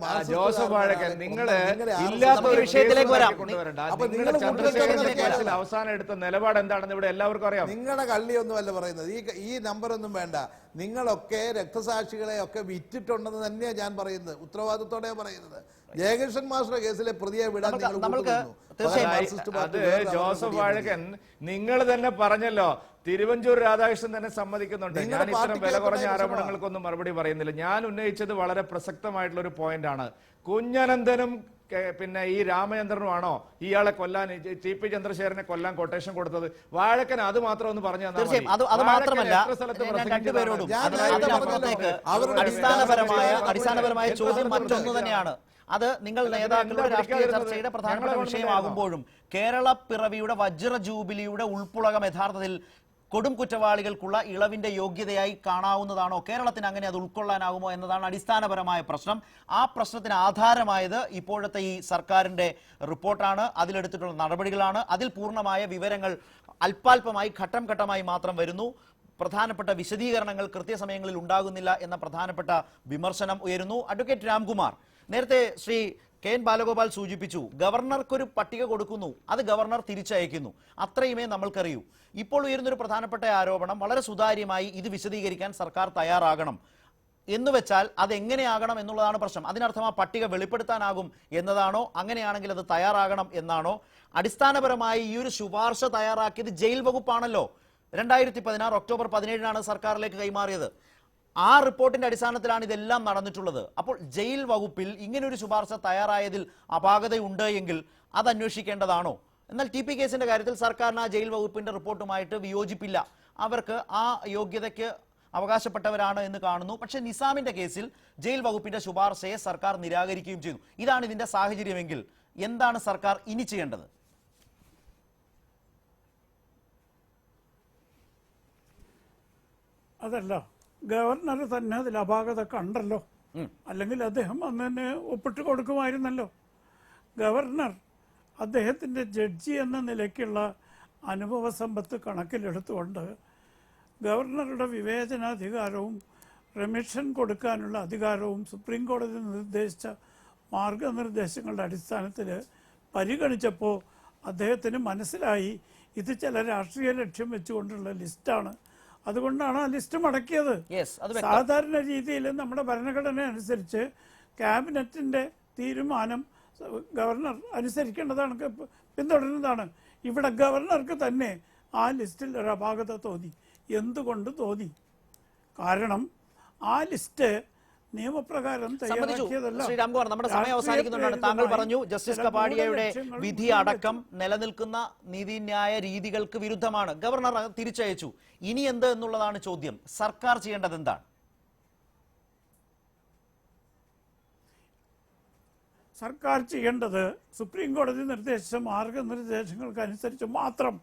അവസാനം എടുത്ത നിലപാട് എന്താണെന്ന് ഇവിടെ എല്ലാവർക്കും അറിയാം. നിങ്ങളുടെ കള്ളിയൊന്നും അല്ല പറയുന്നത്. ഈ നമ്പറൊന്നും വേണ്ട. നിങ്ങളൊക്കെ രക്തസാക്ഷികളെ ഒക്കെ വിറ്റിട്ടുണ്ടെന്ന് തന്നെയാണ് ഞാൻ പറയുന്നത്. ഉത്തരവാദിത്തോടെ പറയുന്നത്. ജയകിഷൻ മാസ്റ്ററുടെ കേസിലെ പ്രതിയെ വിടാൻ ജോസഫ് വാഴക്കൻ നിങ്ങൾ തന്നെ പറഞ്ഞല്ലോ, തിരുവഞ്ചൂർ രാധാകൃഷ്ണൻ തന്നെ സമ്മതിക്കുന്നുണ്ട്. ഞാൻ ഇത്തരം വില കുറഞ്ഞ ആരോപണങ്ങൾക്കൊന്നും മറുപടി പറയുന്നില്ല. ഞാൻ ഉന്നയിച്ചത് വളരെ പ്രസക്തമായിട്ടുള്ള ഒരു പോയിന്റ് ആണ്. കുഞ്ഞനന്തനും ഈ രാമചന്ദ്രനുമാണോ ഇയാളെ കൊല്ലാൻ, TP ചന്ദ്രശേഖരനെ കൊല്ലാൻ കൊട്ടേഷൻ കൊടുത്തത്? വാഴക്കൻ അത് മാത്രം ഒന്ന് പറഞ്ഞു അത് മാത്രമല്ല, രണ്ടുപേരോടും അടിസ്ഥാനപരമായ ചോദ്യം മറ്റൊന്നു തന്നെയാണ്. അത് നിങ്ങൾ നേതാക്കളുടെ രാഷ്ട്രീയ ചർച്ചയുടെ പ്രധാനപ്പെട്ട വിഷയമാകുമ്പോഴും കേരള പിറവിയുടെ വജ്ര ജൂബിലിയുടെ ഉൾപ്പുളകം യഥാർത്ഥത്തിൽ കൊടും കുറ്റവാളികൾക്കുള്ള ഇളവിന്റെ യോഗ്യതയായി കാണാവുന്നതാണോ? കേരളത്തിന് അങ്ങനെ അത് ഉൾക്കൊള്ളാനാകുമോ എന്നതാണ് അടിസ്ഥാനപരമായ പ്രശ്നം. ആ പ്രശ്നത്തിന് ആധാരമായത് ഇപ്പോഴത്തെ ഈ സർക്കാരിന്റെ റിപ്പോർട്ടാണ്, അതിലെടുത്തിട്ടുള്ള നടപടികളാണ്. അതിൽ പൂർണ്ണമായ വിവരങ്ങൾ അല്പാൽപമായി ഘട്ടം ഘട്ടമായി മാത്രം വരുന്നു. പ്രധാനപ്പെട്ട വിശദീകരണങ്ങൾ കൃത്യസമയങ്ങളിൽ ഉണ്ടാകുന്നില്ല എന്ന പ്രധാനപ്പെട്ട വിമർശനം ഉയരുന്നു. അഡ്വക്കേറ്റ് രാംകുമാർ, നേരത്തെ ശ്രീ KN ബാലഗോപാൽ സൂചിപ്പിച്ചു, ഗവർണർക്കൊരു പട്ടിക കൊടുക്കുന്നു, അത് ഗവർണർ തിരിച്ചയക്കുന്നു, അത്രയുമേ നമ്മൾക്കറിയൂ. ഇപ്പോൾ ഉയരുന്നൊരു പ്രധാനപ്പെട്ട ആരോപണം, വളരെ സുതാര്യമായി ഇത് വിശദീകരിക്കാൻ സർക്കാർ തയ്യാറാകണം എന്ന് വെച്ചാൽ അതെങ്ങനെയാകണം എന്നുള്ളതാണ് പ്രശ്നം. അതിനർത്ഥം ആ പട്ടിക വെളിപ്പെടുത്താനാകും എന്നതാണോ? അങ്ങനെയാണെങ്കിൽ അത് തയ്യാറാകണം എന്നാണോ? അടിസ്ഥാനപരമായി ഈ ഒരു ശുപാർശ തയ്യാറാക്കിയത് ജയിൽ വകുപ്പാണല്ലോ. 2016 ഒക്ടോബർ 17 സർക്കാരിലേക്ക് കൈമാറിയത്. ആ റിപ്പോർട്ടിന്റെ അടിസ്ഥാനത്തിലാണ് ഇതെല്ലാം നടന്നിട്ടുള്ളത്. അപ്പോൾ ജയിൽ വകുപ്പിൽ ഇങ്ങനൊരു ശുപാർശ തയ്യാറായതിൽ അപാകതയുണ്ട് എങ്കിൽ അത് അന്വേഷിക്കേണ്ടതാണോ? എന്നാൽ TP കേസിന്റെ കാര്യത്തിൽ സർക്കാരിന് ആ ജയിൽ വകുപ്പിന്റെ റിപ്പോർട്ടുമായിട്ട് വിയോജിപ്പില്ല. അവർക്ക് ആ യോഗ്യതയ്ക്ക് അവകാശപ്പെട്ടവരാണ് എന്ന് കാണുന്നു. പക്ഷേ നിസാമിന്റെ കേസിൽ ജയിൽ വകുപ്പിന്റെ ശുപാർശയെ സർക്കാർ നിരാകരിക്കുകയും ചെയ്തു. ഇതാണ് ഇതിന്റെ സാഹചര്യമെങ്കിൽ എന്താണ് സർക്കാർ ഇനി ചെയ്യേണ്ടത്? അതല്ല, ഗവർണർ തന്നെ അതിൽ അപാകത കണ്ടല്ലോ, അല്ലെങ്കിൽ അദ്ദേഹം അന്ന് തന്നെ ഒപ്പിട്ട് കൊടുക്കുമായിരുന്നല്ലോ. ഗവർണർ അദ്ദേഹത്തിൻ്റെ ജഡ്ജി എന്ന നിലയ്ക്കുള്ള അനുഭവ സമ്പത്ത് കണക്കിലെടുത്തുകൊണ്ട് ഗവർണറുടെ വിവേചനാധികാരവും റെമിഷൻ കൊടുക്കാനുള്ള അധികാരവും സുപ്രീം കോടതി നിർദ്ദേശിച്ച മാർഗനിർദ്ദേശങ്ങളുടെ അടിസ്ഥാനത്തിൽ പരിഗണിച്ചപ്പോൾ അദ്ദേഹത്തിന് മനസ്സിലായി ഇത് ചില രാഷ്ട്രീയ ലക്ഷ്യം വെച്ചുകൊണ്ടുള്ള ലിസ്റ്റാണ്. അതുകൊണ്ടാണ് ആ ലിസ്റ്റ് മടക്കിയത്. സാധാരണ രീതിയിൽ നമ്മുടെ ഭരണഘടന അനുസരിച്ച് ക്യാബിനറ്റിന്റെ തീരുമാനം ഗവർണർ അനുസരിക്കേണ്ടതാണ്, പിന്തുടരുന്നതാണ്. ഇവിടെ ഗവർണർക്ക് തന്നെ ആ ലിസ്റ്റിൽ ഒരു അപാകത തോന്നി. എന്തുകൊണ്ട് തോന്നി? കാരണം ആ ലിസ്റ്റ് നിയമപ്രകാരം തയ്യാറാക്കിയതല്ല. ശ്രീ രാംകുമാർ, നമ്മുടെ സമയം അവസാനിക്കുന്നുണ്ടാണ്. താങ്കൾ പറഞ്ഞു ജസ്റ്റിസ് കപാഡിയയുടെ വിധി അടക്കം നിലനിൽക്കുന്ന നീതിന്യായ രീതികൾക്ക് വിരുദ്ധമാണ്. ഗവർണർ തിരിച്ചയച്ചു. ഇനി എന്ത് എന്നുള്ളതാണ് ചോദ്യം. സർക്കാർ ചെയ്യേണ്ടത് എന്താണ്? സർക്കാർ ചെയ്യേണ്ടത് സുപ്രീം കോടതി നിർദ്ദേശിച്ച മാർഗനിർദ്ദേശങ്ങൾക്കനുസരിച്ച് മാത്രം,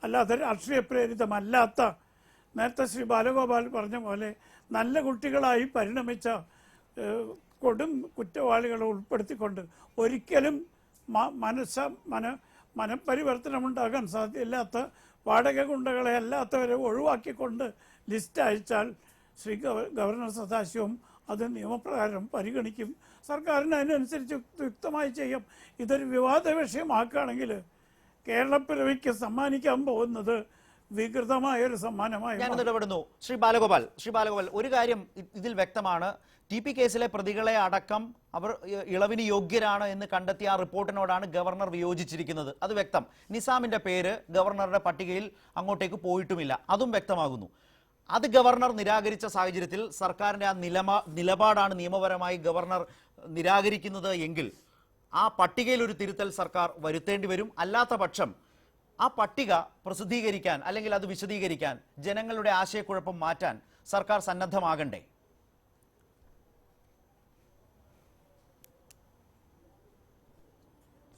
അല്ലാതെ രാഷ്ട്രീയ പ്രേരിതമല്ലാത്ത, നേരത്തെ ശ്രീ ബാലഗോപാൽ പറഞ്ഞ പോലെ നല്ല കുട്ടികളായി പരിണമിച്ച കൊടും കുറ്റവാളികളെ ഉൾപ്പെടുത്തിക്കൊണ്ട് ഒരിക്കലും മനപരിവർത്തനമുണ്ടാകാൻ സാധ്യമില്ലാത്ത വാടക ഗുണ്ടകളെ അല്ലാത്തവരെ ഒഴിവാക്കിക്കൊണ്ട് ലിസ്റ്റ് അയച്ചാൽ ശ്രീ ഗവർണർ സദാശിവം അത് നിയമപ്രകാരം പരിഗണിക്കും. സർക്കാരിന് അതിനനുസരിച്ച് യുക്തമായി ചെയ്യാം. ഇതൊരു വിവാദ വിഷയമാക്കുകയാണെങ്കിൽ കേരളപ്പിറവിക്ക് സമ്മാനിക്കാൻ പോകുന്നത് വികൃതമായ ഒരു സമ്മാനമായി ഞാൻ മാറും. ഇടപെടുന്നു. ശ്രീ ബാലഗോപാൽ, ഒരു കാര്യം ഇതിൽ വ്യക്തമാണ്. TP കേസിലെ പ്രതികളെ അടക്കം അവർ ഇളവിന് യോഗ്യരാണ് എന്ന് കണ്ടെത്തിയ ആ റിപ്പോർട്ടിനോടാണ് ഗവർണർ വിയോജിച്ചിരിക്കുന്നത്. അത് വ്യക്തം. നിസാമിന്റെ പേര് ഗവർണറുടെ പട്ടികയിൽ അങ്ങോട്ടേക്ക് പോയിട്ടുമില്ല, അതും വ്യക്തമാകുന്നു. അത് ഗവർണർ നിരാകരിച്ച സാഹചര്യത്തിൽ സർക്കാരിന്റെ ആ നിലപാടാണ് നിയമപരമായി ഗവർണർ നിരാകരിക്കുന്നത് എങ്കിൽ ആ പട്ടികയിൽ ഒരു തിരുത്തൽ സർക്കാർ വരുത്തേണ്ടി വരും. അല്ലാത്ത പക്ഷം ആ പട്ടിക പ്രസിദ്ധീകരിക്കാൻ അല്ലെങ്കിൽ അത് വിശദീകരിക്കാൻ, ജനങ്ങളുടെ ആശയക്കുഴപ്പം മാറ്റാൻ സർക്കാർ സന്നദ്ധമാകണ്ടേ?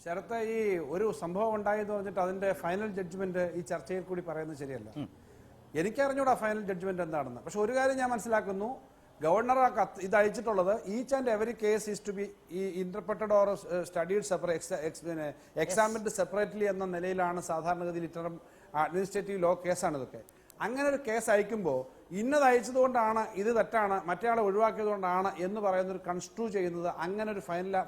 ശരത്ത്, ഈ ഒരു സംഭവം ഉണ്ടായെന്ന് പറഞ്ഞിട്ട് അതിന്റെ ഫൈനൽ ജഡ്ജ്മെന്റ് ഈ ചർച്ചയിൽ കൂടി പറയുന്നത് ശരിയല്ല. എനിക്കറിഞ്ഞൂടാ ഫൈനൽ ജഡ്ജ്മെന്റ് എന്താണെന്ന്. പക്ഷെ ഒരു കാര്യം ഞാൻ മനസ്സിലാക്കുന്നു, ഗവർണർ ആ കത്ത് ഇത് അയച്ചിട്ടുള്ളത് each and every case is to be interpreted or studied examined separately എന്ന നിലയിലാണ് സാധാരണഗതിയിൽ ഇത്തരം അഡ്മിനിസ്ട്രേറ്റീവ് ലോ കേസാണ് ഇതൊക്കെ. അങ്ങനെ ഒരു കേസ് അയക്കുമ്പോൾ ഇന്നത് അയച്ചതുകൊണ്ടാണ് ഇത് തെറ്റാണ്, മറ്റേ ഒഴിവാക്കിയത് കൊണ്ടാണ് എന്ന് പറയുന്നൊരു കൺസ്ട്രൂ ചെയ്യുന്നത് അങ്ങനെ ഒരു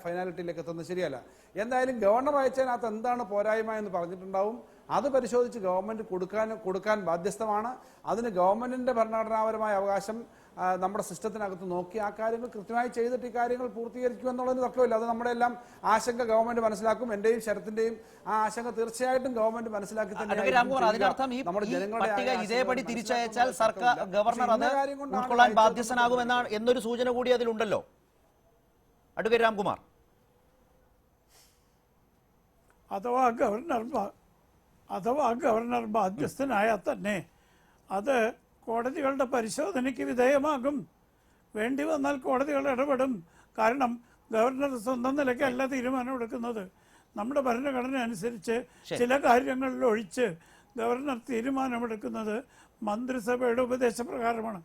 ഫൈനാലിറ്റിയിലേക്ക് എത്തുന്നത് ശരിയല്ല. എന്തായാലും ഗവർണർ അയച്ചതിനകത്ത് എന്താണ് പോരായ്മ എന്ന് പറഞ്ഞിട്ടുണ്ടാവും. അത് പരിശോധിച്ച് ഗവൺമെന്റ് കൊടുക്കാൻ ബാധ്യസ്ഥമാണ്. അതിന് ഗവൺമെന്റിന്റെ ഭരണഘടനാപരമായ അവകാശം നമ്മുടെ സിസ്റ്റത്തിനകത്ത് നോക്കി ആ കാര്യങ്ങൾ കൃത്യമായി ചെയ്തിട്ട് ഈ കാര്യങ്ങൾ പൂർത്തീകരിക്കും എന്നുള്ളതിന് തർക്കമില്ല. അത് നമ്മുടെ എല്ലാം ആശങ്ക ഗവൺമെന്റ് മനസ്സിലാക്കും. എന്റെയും ശരത്തിന്റെയും ആ ആശങ്ക തീർച്ചയായിട്ടും ഗവൺമെന്റ് മനസ്സിലാക്കി അതിനർത്ഥം ഈ പട്ടിക ഇതേപടി തിരിച്ചയച്ചാൽ സർക്കാർ ഗവർണർ അത് ഉൾക്കൊള്ളാൻ ബാധ്യസ്ഥനാകുമെന്നാണ് എന്നൊരു സൂചന കൂടി അതിലുണ്ടല്ലോ. അഡ്വക്കേറ്റ് രാംകുമാർ, അഥവാ ഗവർണർ ബാധ്യസ്ഥനായാൽ തന്നെ അത് കോടതികളുടെ പരിശോധനയ്ക്ക് വിധേയമാകും. വേണ്ടി വന്നാൽ കോടതികൾ ഇടപെടും. കാരണം ഗവർണർ സ്വന്തം നിലയ്ക്കല്ല തീരുമാനമെടുക്കുന്നത്. നമ്മുടെ ഭരണഘടന അനുസരിച്ച് ചില കാര്യങ്ങളിൽ ഒഴിച്ച് ഗവർണർ തീരുമാനമെടുക്കുന്നത് മന്ത്രിസഭയുടെ ഉപദേശപ്രകാരമാണ്.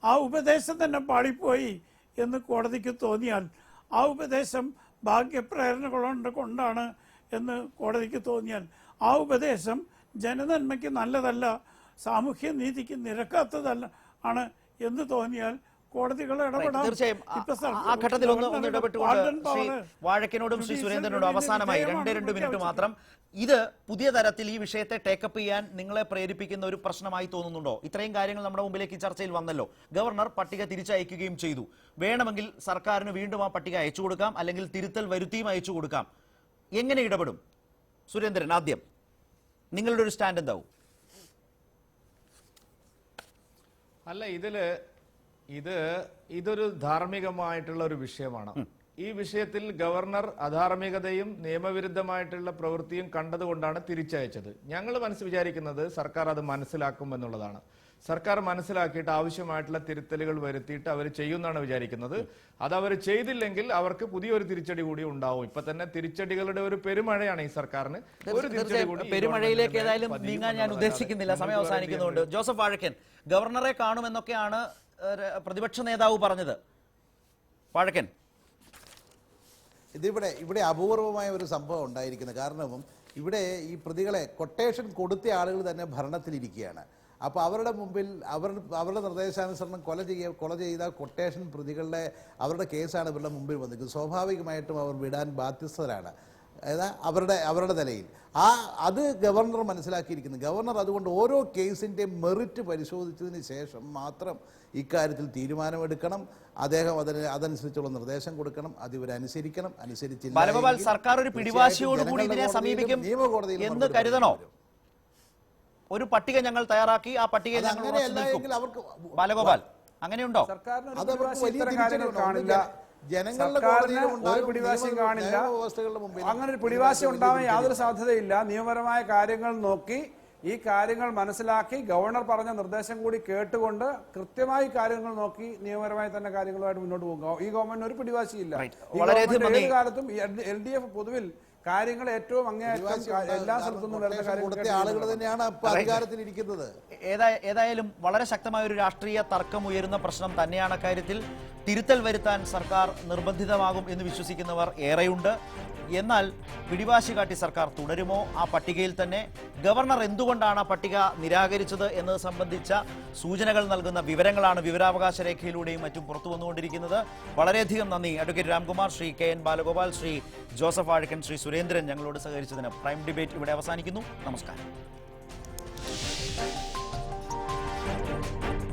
ആ ഉപദേശം തന്നെ പാളിപ്പോയി എന്ന് കോടതിക്ക് തോന്നിയാൽ, ആ ഉപദേശം ഭാഗ്യപ്രേരണകളുണ്ട് കൊണ്ടാണ് എന്ന് കോടതിക്ക് തോന്നിയാൽ, ആ ഉപദേശം ജനനന്മയ്ക്ക് നല്ലതല്ല, സാമൂഹ്യ നീതിക്ക് നിരക്കാത്തതല്ല ആണ് എന്ന് തോന്നിയാൽ കോടതികൾ ഇടപെടാം. തീർച്ചയായും ആ ഘട്ടത്തിൽ ഒന്ന് ഇടപെട്ടുകൊണ്ട് ശ്രീ വാഴക്കനോടും ശ്രീ സുരേന്ദ്രനോടും അവസാനമായി 2 മിനിറ്റ് മാത്രം, ഇത് പുതിയ തരത്തിൽ ഈ വിഷയത്തെ ടേക്കപ്പ് ചെയ്യാൻ നിങ്ങളെ പ്രേരിപ്പിക്കുന്ന ഒരു പ്രശ്നമായി തോന്നുന്നുണ്ടോ? ഇത്രയും കാര്യങ്ങൾ നമ്മുടെ മുമ്പിലേക്ക് ചർച്ചയിൽ വന്നല്ലോ. ഗവർണർ പട്ടിക തിരിച്ചയക്കുകയും ചെയ്തു. വേണമെങ്കിൽ സർക്കാരിന് വീണ്ടും ആ പട്ടിക അയച്ചു കൊടുക്കാം, അല്ലെങ്കിൽ തിരുത്തൽ വരുത്തിയും അയച്ചു കൊടുക്കാം. എങ്ങനെ ഇടപെടും? സുരേന്ദ്രൻ, ആദ്യം നിങ്ങളുടെ ഒരു സ്റ്റാൻഡ് എന്താവും? അല്ല, ഇതൊരു ധാർമ്മികമായിട്ടുള്ള ഒരു വിഷയമാണ്. ഈ വിഷയത്തിൽ ഗവർണർ അധാർമികതയും നിയമവിരുദ്ധമായിട്ടുള്ള പ്രവൃത്തിയും കണ്ടതുകൊണ്ടാണ് തിരിച്ചയച്ചത്. ഞങ്ങൾ വിചാരിക്കുന്നത് സർക്കാർ അത് മനസ്സിലാക്കും എന്നുള്ളതാണ്. സർക്കാർ മനസ്സിലാക്കിയിട്ട് ആവശ്യമായിട്ടുള്ള തിരുത്തലുകൾ വരുത്തിയിട്ട് അവർ ചെയ്യുമെന്നാണ് വിചാരിക്കുന്നത്. അത് അവർ ചെയ്തില്ലെങ്കിൽ അവർക്ക് പുതിയൊരു തിരിച്ചടി കൂടി ഉണ്ടാവും. ഇപ്പൊ തന്നെ തിരിച്ചടികളുടെ ഒരു പെരുമഴയാണ് ഈ സർക്കാരിന്. ഒരു തിരിച്ചടി കൂടി പെരുമഴയിലേക്ക് ഏതായാലും നീങ്ങാൻ ഞാൻ ഉദ്ദേശിക്കുന്നില്ല, സമയം അവസാനിക്കുന്നതുകൊണ്ട്. ജോസഫ് വാഴക്കൻ, ഗവർണറെ കാണുമെന്നൊക്കെയാണ് പ്രതിപക്ഷ നേതാവ് പറഞ്ഞത്. വാഴക്കൻ, ഇവിടെ അപൂർവമായ ഒരു സംഭവം ഉണ്ടായിരിക്കുന്നത്. കാരണം ഇവിടെ ഈ പ്രതികളെ കൊട്ടേഷൻ കൊടുത്ത ആളുകൾ തന്നെ ഭരണത്തിലിരിക്കുകയാണ്. അപ്പോൾ അവരുടെ മുമ്പിൽ അവരുടെ നിർദ്ദേശാനുസരണം കൊല ചെയ്ത കൊട്ടേഷൻ പ്രതികളുടെ അവരുടെ കേസാണ് ഇവരുടെ മുമ്പിൽ വന്നിരിക്കുന്നത്. സ്വാഭാവികമായിട്ടും അവർ വിടാൻ ബാധ്യസ്ഥരാണ് അവരുടെ നിലയിൽ. അത് ഗവർണർ മനസ്സിലാക്കിയിരിക്കുന്നു. ഗവർണർ അതുകൊണ്ട് ഓരോ കേസിൻ്റെ മെറിറ്റ് പരിശോധിച്ചതിന് ശേഷം മാത്രം ഇക്കാര്യത്തിൽ തീരുമാനമെടുക്കണം. അദ്ദേഹം അതനുസരിച്ചുള്ള നിർദ്ദേശം കൊടുക്കണം. അത് ഇവരനുസരിക്കണം. അനുസരിച്ചില്ല സർക്കാർ ഒരു പിടിവാശിയോടുകൂടി ഇതിനെ സമീപിക്കും എന്ന് കരുതണോ? ഒരു പട്ടിക ഞങ്ങൾ തയ്യാറാക്കി, ആ പട്ടികയിൽ ബാലഗോപാൽ, അങ്ങനെയുണ്ടോ? അങ്ങനെ ഒരു പിടിവാശി ഉണ്ടാവാൻ യാതൊരു സാധ്യതയില്ല. നിയമപരമായ കാര്യങ്ങൾ നോക്കി ഈ കാര്യങ്ങൾ മനസ്സിലാക്കി ഗവർണർ പറഞ്ഞ നിർദ്ദേശം കൂടി കേട്ടുകൊണ്ട് കൃത്യമായി കാര്യങ്ങൾ നോക്കി നിയമപരമായി തന്നെ കാര്യങ്ങളുമായിട്ട് മുന്നോട്ട് പോകും. ഈ ഗവൺമെന്റിന് ഒരു പിടിവാശിയില്ല. ഏത് കാലത്തും LDF പൊതുവിൽ കാര്യങ്ങൾ ഏറ്റവും അങ്ങേയറ്റം എല്ലാ സ്ഥലത്തും ആളുകൾ തന്നെയാണ് അധികാരത്തിലിരിക്കുന്നത്. ഏതായാലും വളരെ ശക്തമായ ഒരു രാഷ്ട്രീയ തർക്കം ഉയരുന്ന പ്രശ്നം തന്നെയാണ് കാര്യത്തിൽ. തിരുത്തൽ വരുത്താൻ സർക്കാർ നിർബന്ധിതമാകും എന്ന് വിശ്വസിക്കുന്നവർ ഏറെയുണ്ട്. എന്നാൽ പിടിവാശി കാട്ടി സർക്കാർ തുടരുമോ ആ പട്ടികയിൽ തന്നെ? ഗവർണർ എന്തുകൊണ്ടാണ് ആ പട്ടിക നിരാകരിച്ചത് എന്നത് സംബന്ധിച്ച സൂചനകൾ നൽകുന്ന വിവരങ്ങളാണ് വിവരാവകാശ രേഖയിലൂടെയും മറ്റും പുറത്തു വന്നുകൊണ്ടിരിക്കുന്നത്. വളരെയധികം നന്ദി advocate Ramkumar, Shri KN Balagopal, Shri Joseph Vazhakkan, Shri Surendran ഞങ്ങളോട് സഹകരിച്ചതിന്. പ്രൈം ഡിബേറ്റ് ഇവിടെ അവസാനിക്കുന്നു. നമസ്കാരം. നന്ദി.